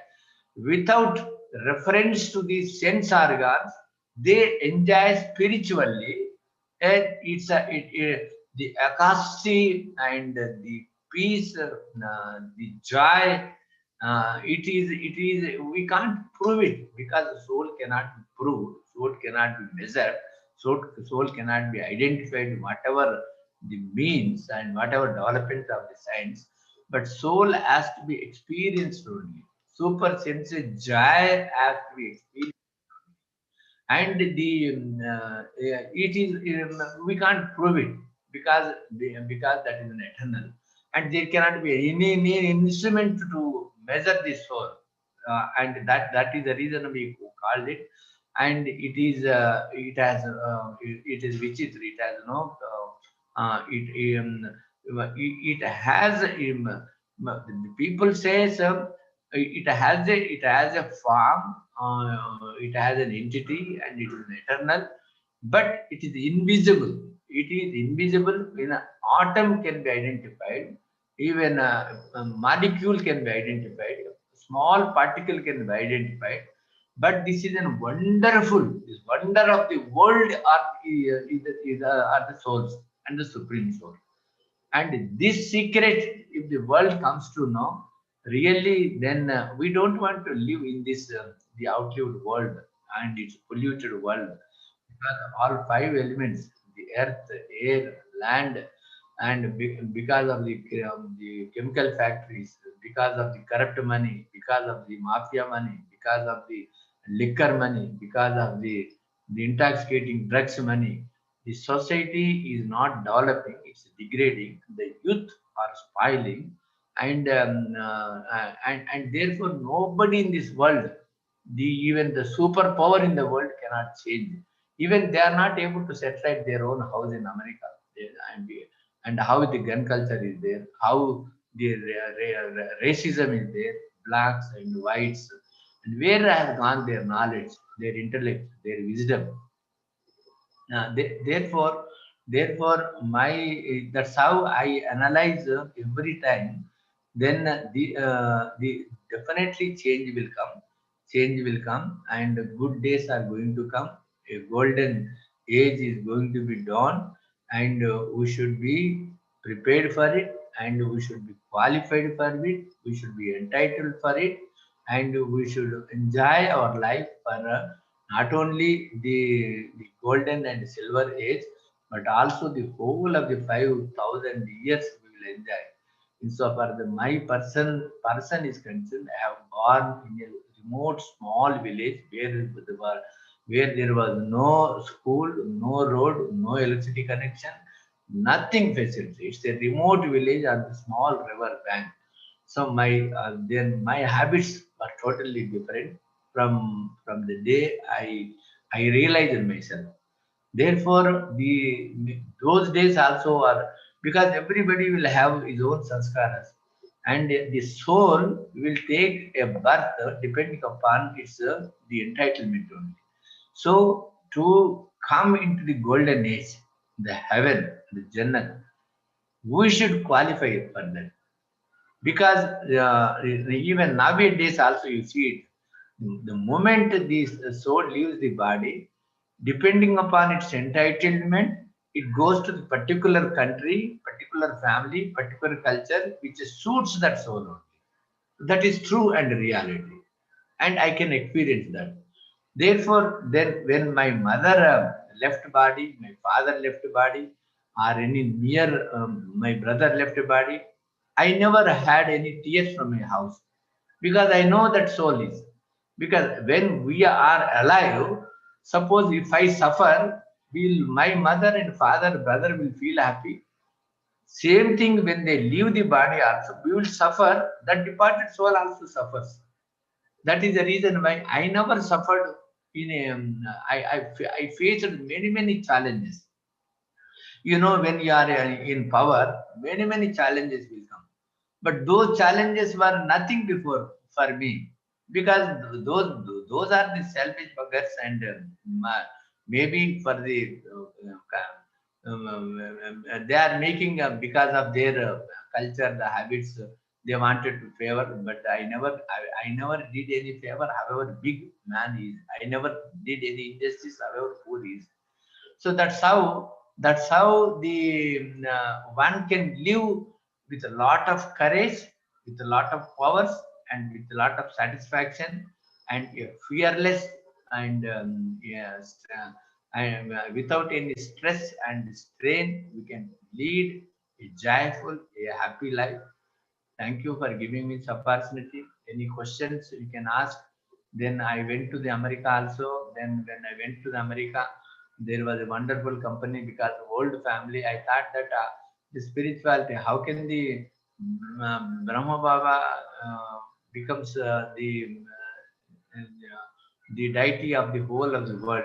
Without reference to the sense organs, they enjoy spiritually, and the ecstasy and the peace, the joy. We can't prove it because the soul cannot be proved, soul cannot be measured, soul cannot be identified, whatever the means and whatever development of the science, but soul has to be experienced only. Super sensory joy has to be experienced, and it is we can't prove it because that is an eternal, and there cannot be any instrument to measure the soul, and that is the reason we called it. And it has it is vichitra, it has it has the people says it has a form, it has an entity, and it is eternal, but it is invisible. It is invisible. In an atom can be identified, even a molecule can be identified, small particle can be identified. But this is a wonderful, this wonder of the world are the souls and the supreme soul. And this secret, if the world comes to know, really, then we don't want to live in this the outlived world and its polluted world. Because all five elements, the earth, air, land, and because of the chemical factories, because of the corrupt money, because of the mafia money, because of the liquor money, because of the intoxicating drugs money, the society is not developing, it's degrading. The youth are spoiling, and therefore nobody in this world, even the superpower in the world cannot change. Even they are not able to set right their own house in America. And, and how the gun culture is there, how the racism is there, blacks and whites, and where has gone their knowledge, their intellect, their wisdom. Therefore, my that's how I analyze every time. Then the definitely change will come. Change will come, and good days are going to come. A golden age is going to be dawn, and we should be prepared for it, and we should be qualified for it. We should be entitled for it, and we should enjoy our life for. Not only the golden and silver age, but also the whole of the 5,000 years we will enjoy. Insofar the my person is concerned, I have born in a remote small village where there was no school, no road, no electricity connection, nothing facility. It's a remote village on the small river bank. So then my habits are totally different from the day I realized myself. Therefore, those days also are, because everybody will have his own sanskaras, and the soul will take a birth depending upon its the entitlement only. So to come into the golden age, the heaven, the Jannah, we should qualify for that, because even nowadays also you see it, the moment this soul leaves the body, depending upon its entitlement, it goes to the particular country, particular family, particular culture which suits that soul only. That is true and reality, and I can experience that. Therefore, then when my mother left body, my father left body, or any near my brother left body, I never had any tears from my house, because I know that soul is. Because when we are alive, suppose if I suffer, will my mother and father, brother will feel happy? Same thing when they leave the body also, we will suffer. That departed soul also suffers. That is the reason why I never suffered in a, I faced many challenges. You know, when you are in power, many challenges will come. But those challenges were nothing before for me, because those are the selfish buggers, and maybe for the they are making because of their culture, the habits, they wanted to favor, but I never did any favor, however big man is. I never did any injustice, however poor is. So that's how the one can live with a lot of courage, with a lot of powers, and with a lot of satisfaction, and fearless, and yes, and without any stress and strain, we can lead a joyful, a happy life. Thank you for giving me this opportunity. Any questions you can ask? Then I went to the America also. Then when I went to the America, there was a wonderful company, because old family. I thought that the spirituality, how can the Brahma Baba becomes the deity of the whole of the world.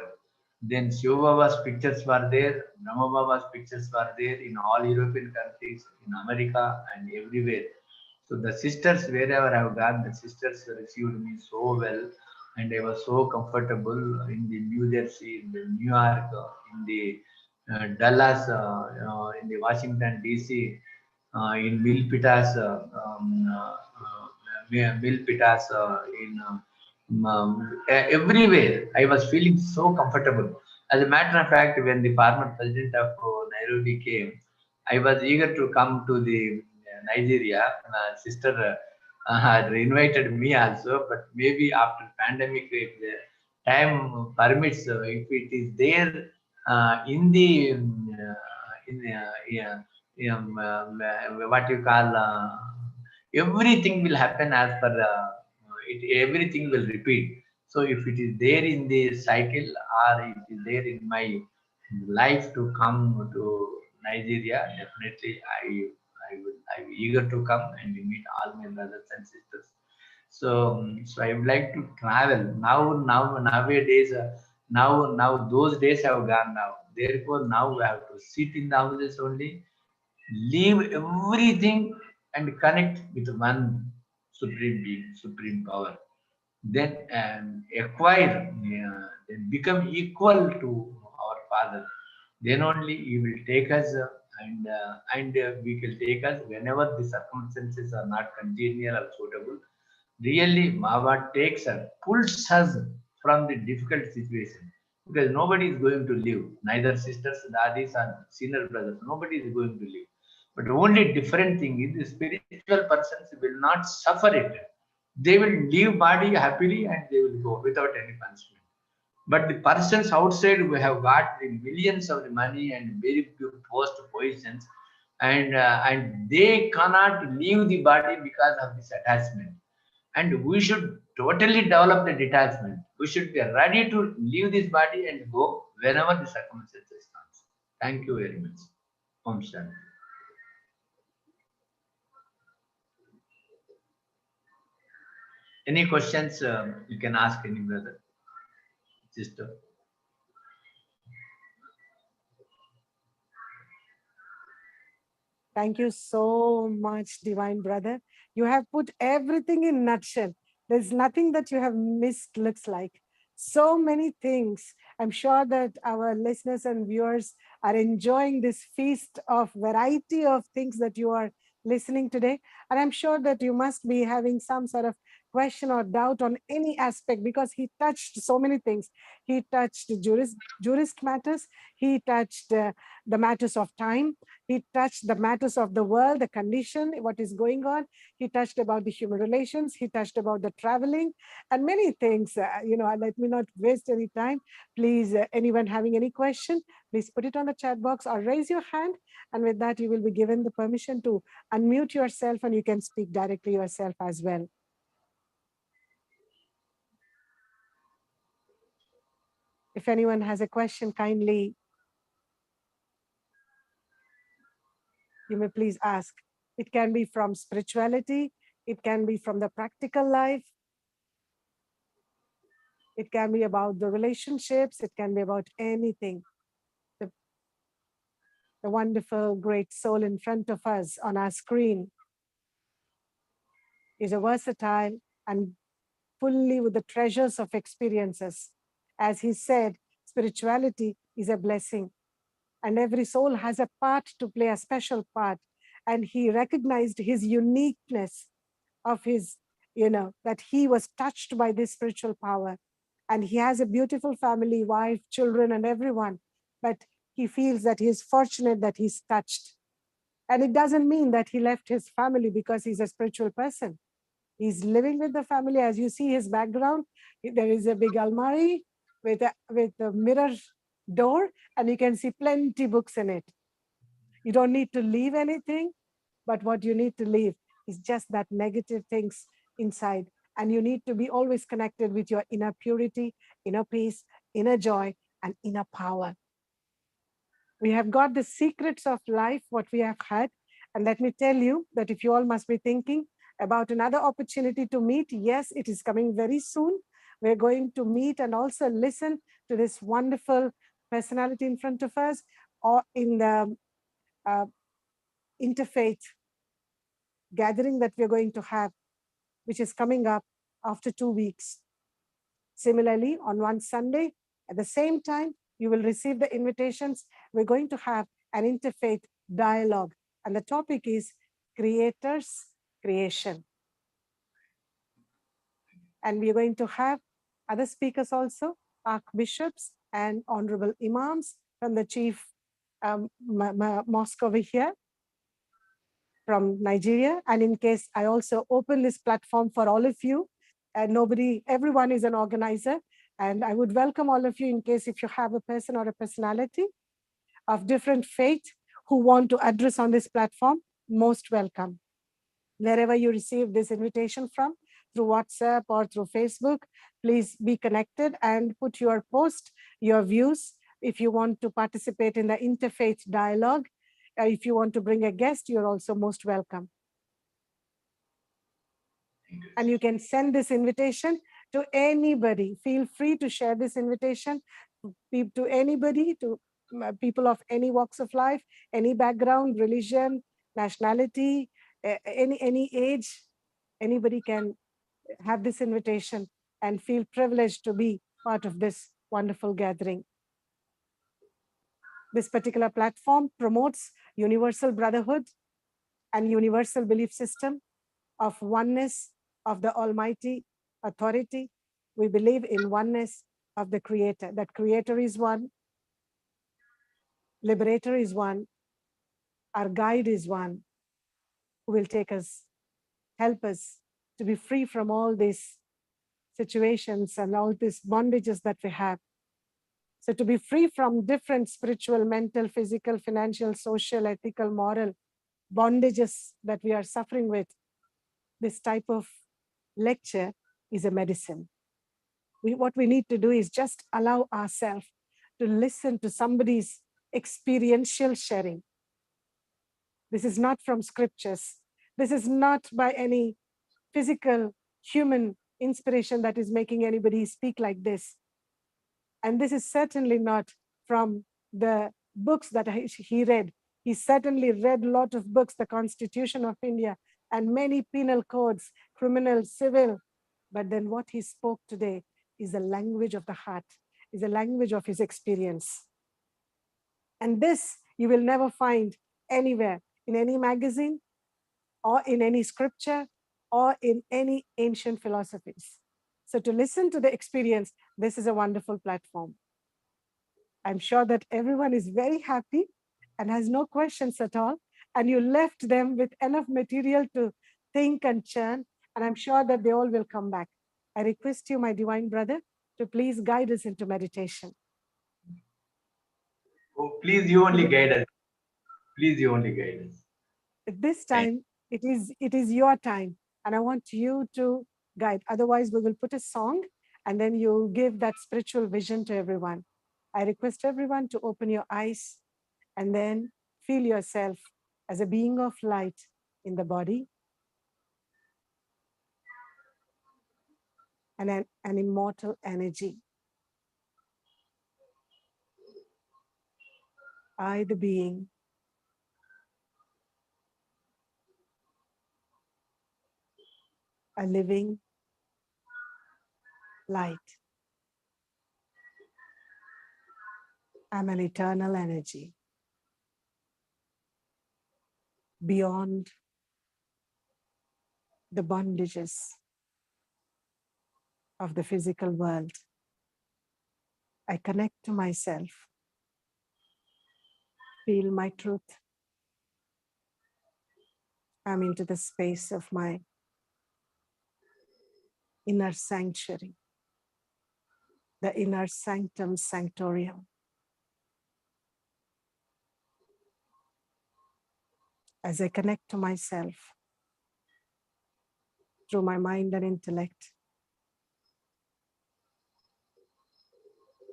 Then Shiva Baba's pictures were there, Brahma Baba's pictures were there in all European countries, in America and everywhere. So the sisters, wherever I've gone, the sisters received me so well, and I was so comfortable in the New Jersey, in the New York, in the Dallas, in the Washington D.C., in Milpitas, Milpitas, in everywhere. I was feeling so comfortable. As a matter of fact, when the former president of Nairobi came, I was eager to come to the Nigeria. Sister had invited me also, but maybe after pandemic, if the time permits, if it is there in the in yeah, what you call everything will happen as per it. Everything will repeat. So if it is there in the cycle, or it is there in my life to come to Nigeria, definitely I'm eager to come and meet all my brothers and sisters. So I would like to travel now. Nowadays, Now those days have gone now. Therefore, now we have to sit in the houses only, leave everything and connect with one supreme being, supreme power. Then acquire, then become equal to our Father. Then only He will take us, and we will take us whenever the circumstances are not congenial or suitable. Really, Baba takes us, pulls us from the difficult situation, because nobody is going to live, neither sisters, daddies, or senior brothers. Nobody is going to live. But only different thing is the spiritual persons will not suffer it. They will leave body happily and they will go without any punishment. But the persons outside who have got the millions of the money and very good post positions, and they cannot leave the body because of this attachment. And we should totally develop the detachment. We should be ready to leave this body and go whenever the circumstances comes. Thank you very much. Om Shanti. Any questions you can ask any brother, sister. Thank you so much, Divine Brother. You have put everything in nutshell. There's nothing that you have missed, looks like. So many things. I'm sure that our listeners and viewers are enjoying this feast of variety of things that you are listening today. And I'm sure that you must be having some sort of question or doubt on any aspect, because he touched so many things. He touched jurist matters. He touched the matters of time. He touched the matters of the world, the condition, what is going on. He touched about the human relations. He touched about the traveling and many things. Let me not waste any time. Please, anyone having any question, please put it on the chat box or raise your hand. And with that, you will be given the permission to unmute yourself and you can speak directly yourself as well. If anyone has a question, kindly, you may please ask. It can be from spirituality. It can be from the practical life. It can be about the relationships. It can be about anything. The wonderful, great soul in front of us on our screen is a versatile and fully with the treasures of experiences. As he said, spirituality is a blessing, and every soul has a part to play, a special part. And he recognized his uniqueness of his, that he was touched by this spiritual power. And he has a beautiful family, wife, children, and everyone. But he feels that he is fortunate that he's touched. And it doesn't mean that he left his family because he's a spiritual person. He's living with the family. As you see his background, there is a big almari with a mirror door, and you can see plenty books in it. You don't need to leave anything, but what you need to leave is just that negative things inside. And you need to be always connected with your inner purity, inner peace, inner joy, and inner power. We have got the secrets of life, what we have had. And let me tell you that if you all must be thinking about another opportunity to meet, yes, it is coming very soon. We're going to meet and also listen to this wonderful personality in front of us, or in the interfaith gathering that we're going to have, which is coming up after 2 weeks. Similarly, on one Sunday, at the same time, you will receive the invitations. We're going to have an interfaith dialogue, and the topic is Creator's Creation. And we're going to have other speakers also, archbishops and honorable imams from the chief mosque over here from Nigeria. And in case I also open this platform for all of you, and everyone is an organizer. And I would welcome all of you in case if you have a person or a personality of different faith who want to address on this platform, most welcome. Wherever you receive this invitation from, through WhatsApp or through Facebook, please be connected and put your post, your views. If you want to participate in the interfaith dialogue, if you want to bring a guest, you're also most welcome. And you can send this invitation to anybody. Feel free to share this invitation to anybody, to people of any walks of life, any background, religion, nationality, any age. Anybody can have this invitation and feel privileged to be part of this wonderful gathering. This particular platform promotes universal brotherhood and universal belief system of oneness of the Almighty authority. We believe in oneness of the Creator, that Creator is one, Liberator is one, our guide is one, who will take us, help us to be free from all these situations and all these bondages that we have. So to be free from different spiritual, mental, physical, financial, social, ethical, moral bondages that we are suffering with, this type of lecture is a medicine. What we need to do is just allow ourselves to listen to somebody's experiential sharing. This is not from scriptures. This is not by any physical human inspiration that is making anybody speak like this. And this is certainly not from the books that he read. He certainly read a lot of books, the Constitution of India and many penal codes, criminal, civil. But then what he spoke today is the language of the heart, is the language of his experience. And this you will never find anywhere in any magazine or in any scripture or in any ancient philosophies. So to listen to the experience, this is a wonderful platform. I'm sure that everyone is very happy and has no questions at all. And you left them with enough material to think and churn. And I'm sure that they all will come back. I request you, my divine brother, to please guide us into meditation. Oh, please, you only guide us. Please, you only guide us. At this time, it is your time. And I want you to guide. Otherwise, we will put a song and then you give that spiritual vision to everyone. I request everyone to open your eyes and then feel yourself as a being of light in the body and an immortal energy. I, the being, a living light. I'm an eternal energy beyond the bondages of the physical world. I connect to myself, feel my truth. I'm into the space of my inner sanctuary, the inner sanctum sanctorium. As I connect to myself through my mind and intellect,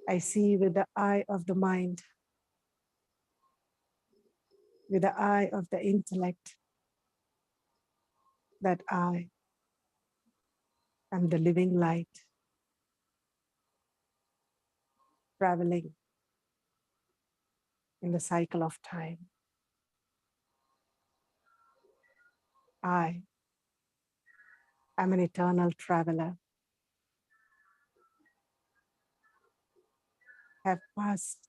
I see with the eye of the mind, with the eye of the intellect, that I am the living light, traveling in the cycle of time. I am an eternal traveler, have passed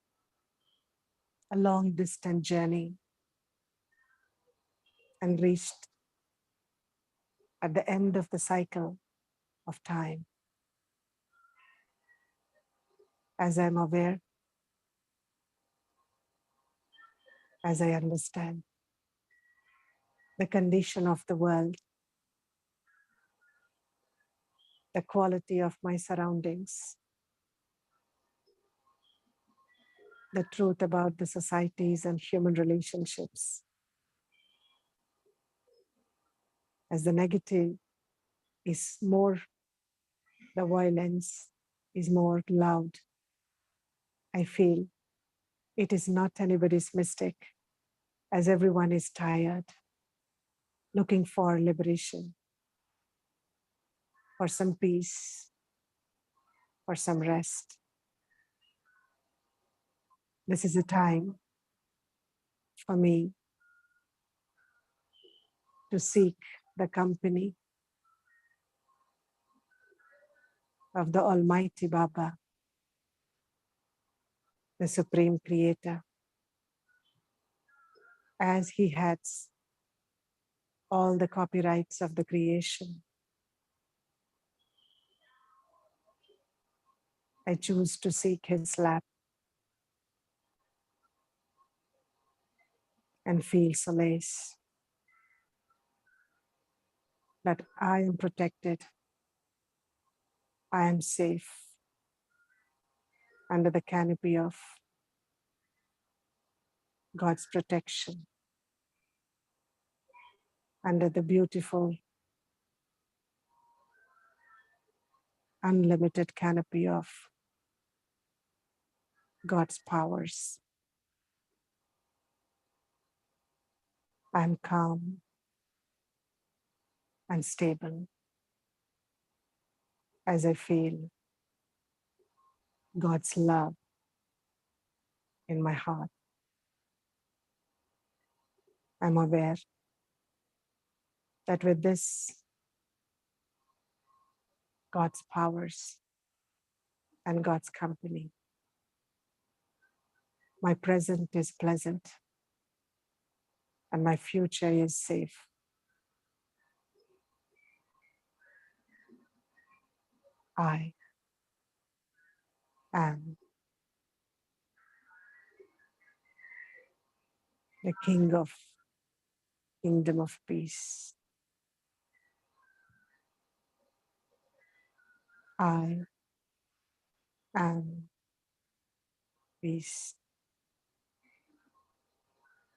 a long distant journey and reached at the end of the cycle of time. As I'm aware, as I understand the condition of the world, the quality of my surroundings, the truth about the societies and human relationships. As the negative is more, the violence is more loud, I feel it is not anybody's mistake, as everyone is tired, looking for liberation, for some peace, for some rest. This is a time for me to seek the company of the Almighty Baba, the Supreme Creator, as He has all the copyrights of the creation. I choose to seek His lap and feel solace that I am protected, I am safe under the canopy of God's protection, under the beautiful, unlimited canopy of God's powers. I'm calm and stable as I feel God's love in my heart. I'm aware that with this, God's powers and God's company, my present is pleasant and my future is safe. I am the King of Kingdom of Peace. I am peace.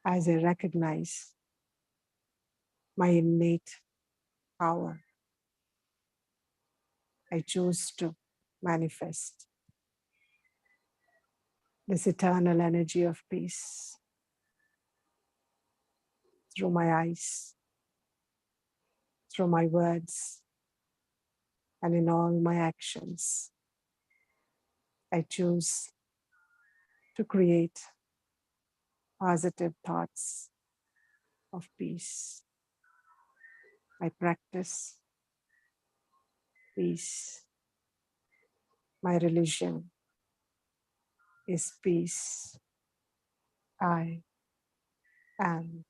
As I recognize my innate power, I choose to manifest this eternal energy of peace through my eyes, through my words, and in all my actions. I choose to create positive thoughts of peace. I practice peace. My religion is peace. I am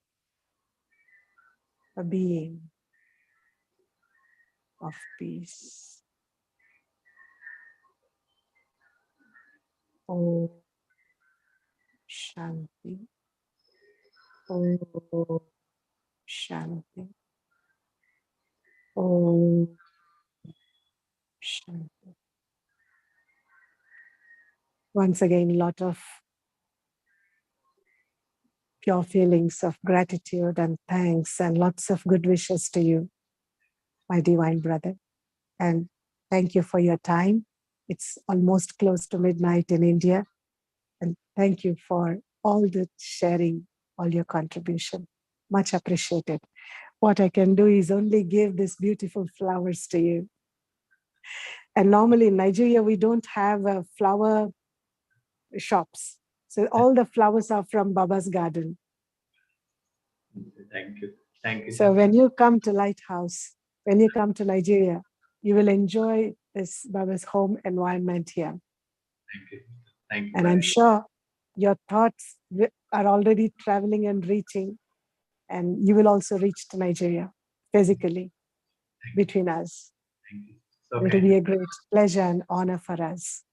a being of peace. Om Shanti. Om Shanti. Om Shanti. Once again, a lot of pure feelings of gratitude and thanks and lots of good wishes to you, my divine brother. And thank you for your time. It's almost close to midnight in India. And thank you for all the sharing, all your contribution. Much appreciated. What I can do is only give these beautiful flowers to you. And normally in Nigeria, we don't have flower shops. So all the flowers are from Baba's garden. Thank you. Thank you. So when you come to Lighthouse, when you come to Nigeria, you will enjoy this Baba's home environment here. Thank you. Thank you. And I'm sure your thoughts are already traveling and reaching, and you will also reach to Nigeria physically between us. Thank you. So It will be a great pleasure and honor for us.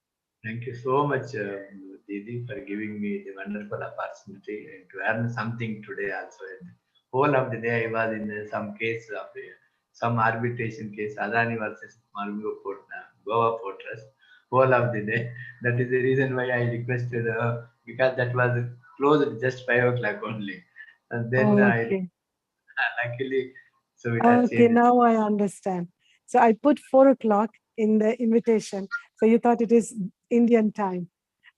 Thank you so much, Didi, for giving me the wonderful opportunity to learn something today also. Whole of the day I was in some case of some arbitration case, Adani versus Goa Fortress. Whole of the day. That is the reason why I requested because that was closed just 5 o'clock only. And then Okay. luckily, so it has Okay, changed. now I understand. So I put 4 o'clock in the invitation. So you thought it is Indian time.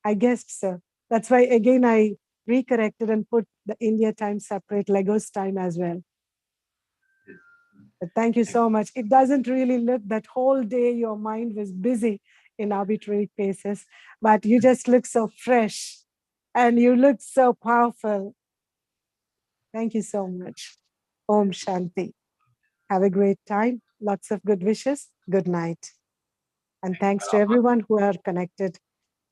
I guessed so. That's why again I recorrected and put the India time separate, Lagos time as well. Thank you so much. It doesn't really look that whole day your mind was busy in arbitrary places, but you just look so fresh and you look so powerful. Thank you so much. Om Shanti. Have a great time. Lots of good wishes. Good night. And thanks to everyone who are connected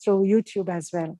through YouTube as well.